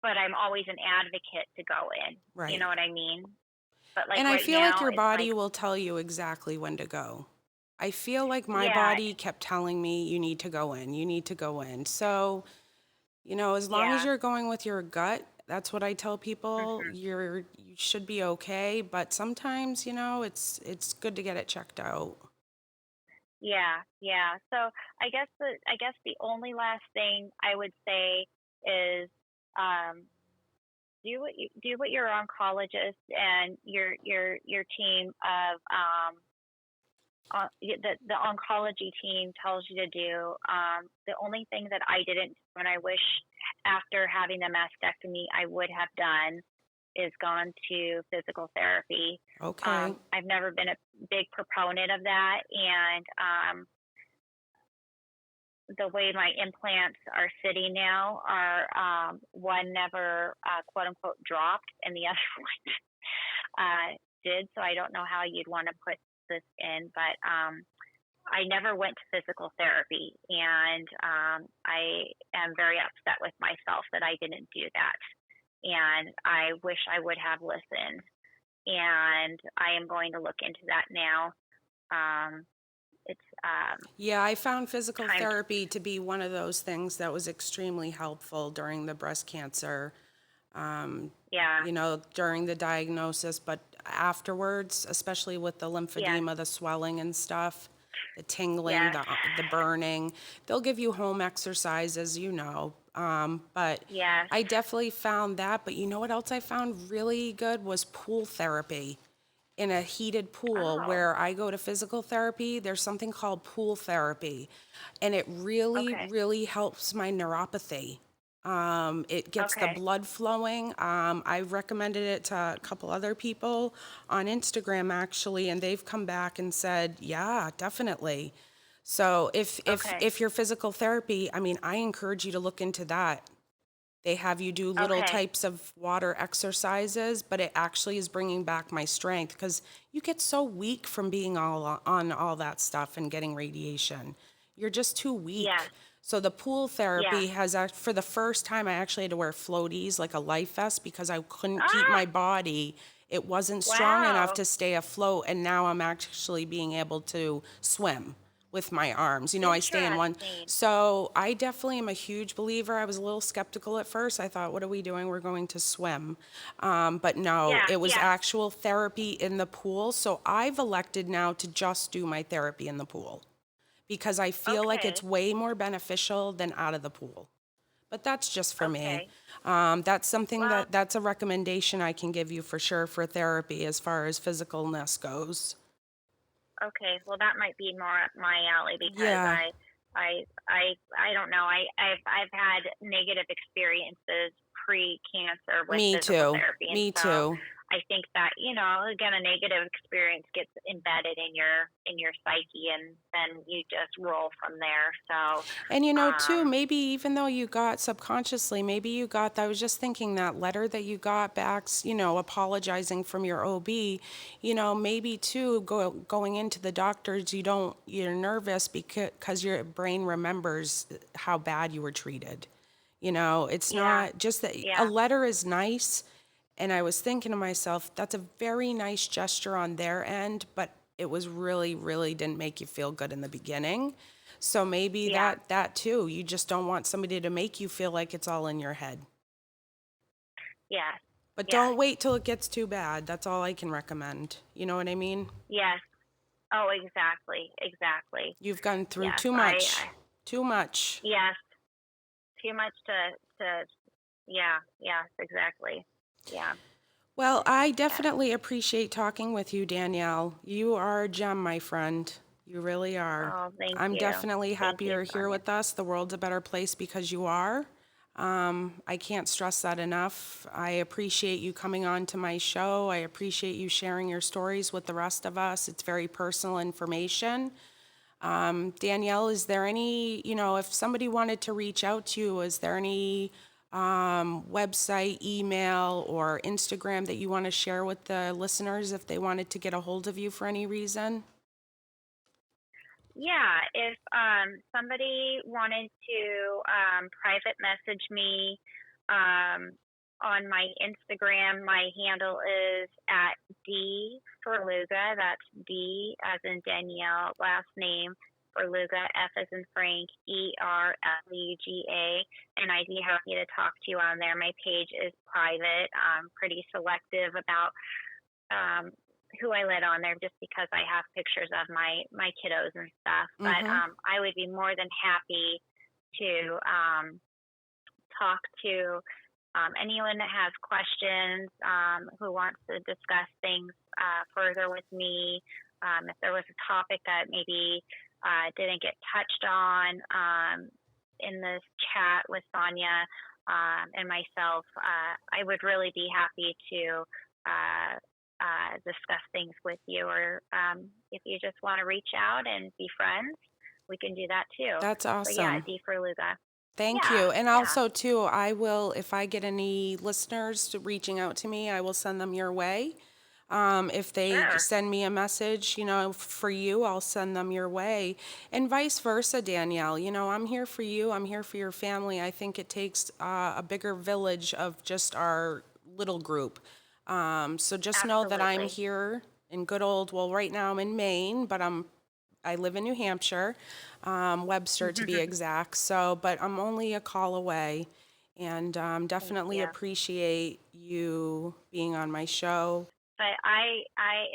but I'm always an advocate to go in. You Right. know what I mean? But like And I right feel like now, your it's like body will tell you exactly when to go. I feel like my yeah, body kept telling me, you need to go in, you need to go in. So, as long as yeah, you're going with your gut, that's what I tell people, hmm you should be okay. But sometimes, it's good to get it checked out. yeah, yeah. So I guess the only last thing I would say is um, do what your oncologist and your team of the oncology team tells you to do. The only thing that I didn't, and I wish after having the mastectomy I would have done, is gone to physical therapy. Okay. I've never been a big proponent of that, and the way my implants are sitting now are one never quote unquote dropped, and the other one did. So I don't know how you'd want to put this in, but I never went to physical therapy, and I am very upset with myself that I didn't do that. And I wish I would have listened. And I am going to look into that now. It's Yeah, I found physical time. therapy to be one of those things that was extremely helpful during the breast cancer, Yeah. during the diagnosis, but afterwards, especially with the Yes. lymphedema, the swelling and stuff, the tingling, Yes. the burning, they'll give you home exercises, but Yes. I definitely found that. But you know what else I found really good was pool therapy in a heated pool. Oh. Where I go to physical therapy, there's something called pool therapy, and it really, Okay. really helps my neuropathy. It gets the Okay. blood flowing. I recommended it to a couple other people on Instagram actually, and they've come back and said, yeah, definitely. So Okay. if your physical therapy, I mean, I encourage you to look into that. They have you do little Okay. types of water exercises, but it actually is bringing back my strength because you get so weak from being on all that stuff and getting radiation. You're just too Yes. weak. So the pool Yes. therapy for the first time, I actually had to wear floaties like a life vest because I couldn't keep Ah. my body. It wasn't strong enough Wow. to stay afloat, and now I'm actually being able to swim with my arms. I stay in one. Interesting. So I definitely am a huge believer. I was a little skeptical at first. I thought, what are we doing? We're going to swim. But no, Yeah. it was Yeah. actual therapy in the pool. So I've elected now to just do my therapy in the pool because I feel like it's Okay. way more beneficial than out of the pool. But that's just for me. Okay. That's something Well, that's a recommendation I can give you for sure for therapy as far as physicalness goes. okay, well that might be more up my alley because Yeah, I don't know. I've had negative experiences pre-cancer with me physical too. therapy, and Me so too. I think that again a negative experience gets embedded in your psyche, and then you just roll from there. So And too, um, maybe even though you got subconsciously, maybe you got, I was just thinking that letter that you got back, apologizing from your OB, maybe too, going into the doctors, you're nervous because your brain remembers how bad you were treated. It's yeah, not just that a yeah, letter is nice. And I was thinking to myself, that's a very nice gesture on their end, but it was really, really didn't make you feel good in the beginning. So maybe yeah, that too, you just don't want somebody to make you feel like it's all in your head. yes, But yes, don't wait till it gets too bad. That's all I can recommend. You know what I mean? yes. Oh, exactly, exactly. You've gone through Yes, too much. I Too much. yes, too much to yeah, yes, exactly. Yeah. Well, I Yeah. definitely appreciate talking with you, Danielle. You are a gem, my friend. You really are. Oh, thank I'm you. definitely Thank happy you, you're here Sonja. with us. The world's a better place because you are. I can't stress that enough. I appreciate you coming on to my show. I appreciate you sharing your stories with the rest of us. It's very personal information. Danielle, is there any, if somebody wanted to reach out to you, is there any website, email, or Instagram that you want to share with the listeners if they wanted to get a hold of you for any reason? Yeah, if somebody wanted to private message me um, on my Instagram, my handle is at D for Luga. That's D as in Danielle, last name for Luga, F as in Frank, ERLUGA. And I'd be happy to talk to you on there. My page is private. I'm pretty selective about um, who I let on there just because I have pictures of my kiddos and stuff. But Mm-hmm. I would be more than happy to talk to anyone that has questions, who wants to discuss things further with me. If there was a topic that maybe didn't get touched on in this chat with Sonja and myself, I would really be happy to discuss things with you. Or if you just want to reach out and be friends, we can do that too. That's So yeah, awesome. D for Luga. Thank Yeah, you. And yeah, also, too, I will, if I get any listeners reaching out to me, I will send them your way. If they sure. send me a message, for you, I'll send them your way. And vice versa, Danielle. I'm here for you. I'm here for your family. I think it takes a bigger village of just our little group. So just know that I'm Absolutely. here in good old, well, right now I'm in Maine, but I live in New Hampshire, Webster to be exact. So, but I'm only a call away, and Thank definitely you. appreciate you being on my show. But I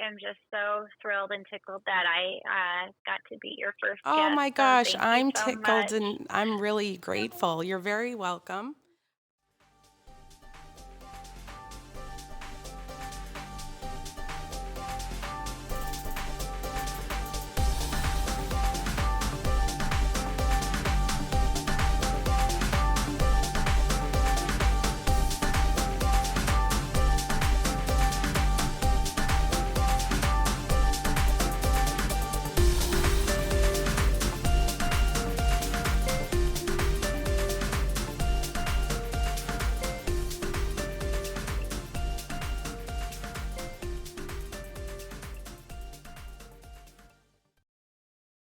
am just so thrilled and tickled that I got to be your first Oh guest. my So gosh, thank you I'm so tickled much. and I'm really grateful. You're very welcome.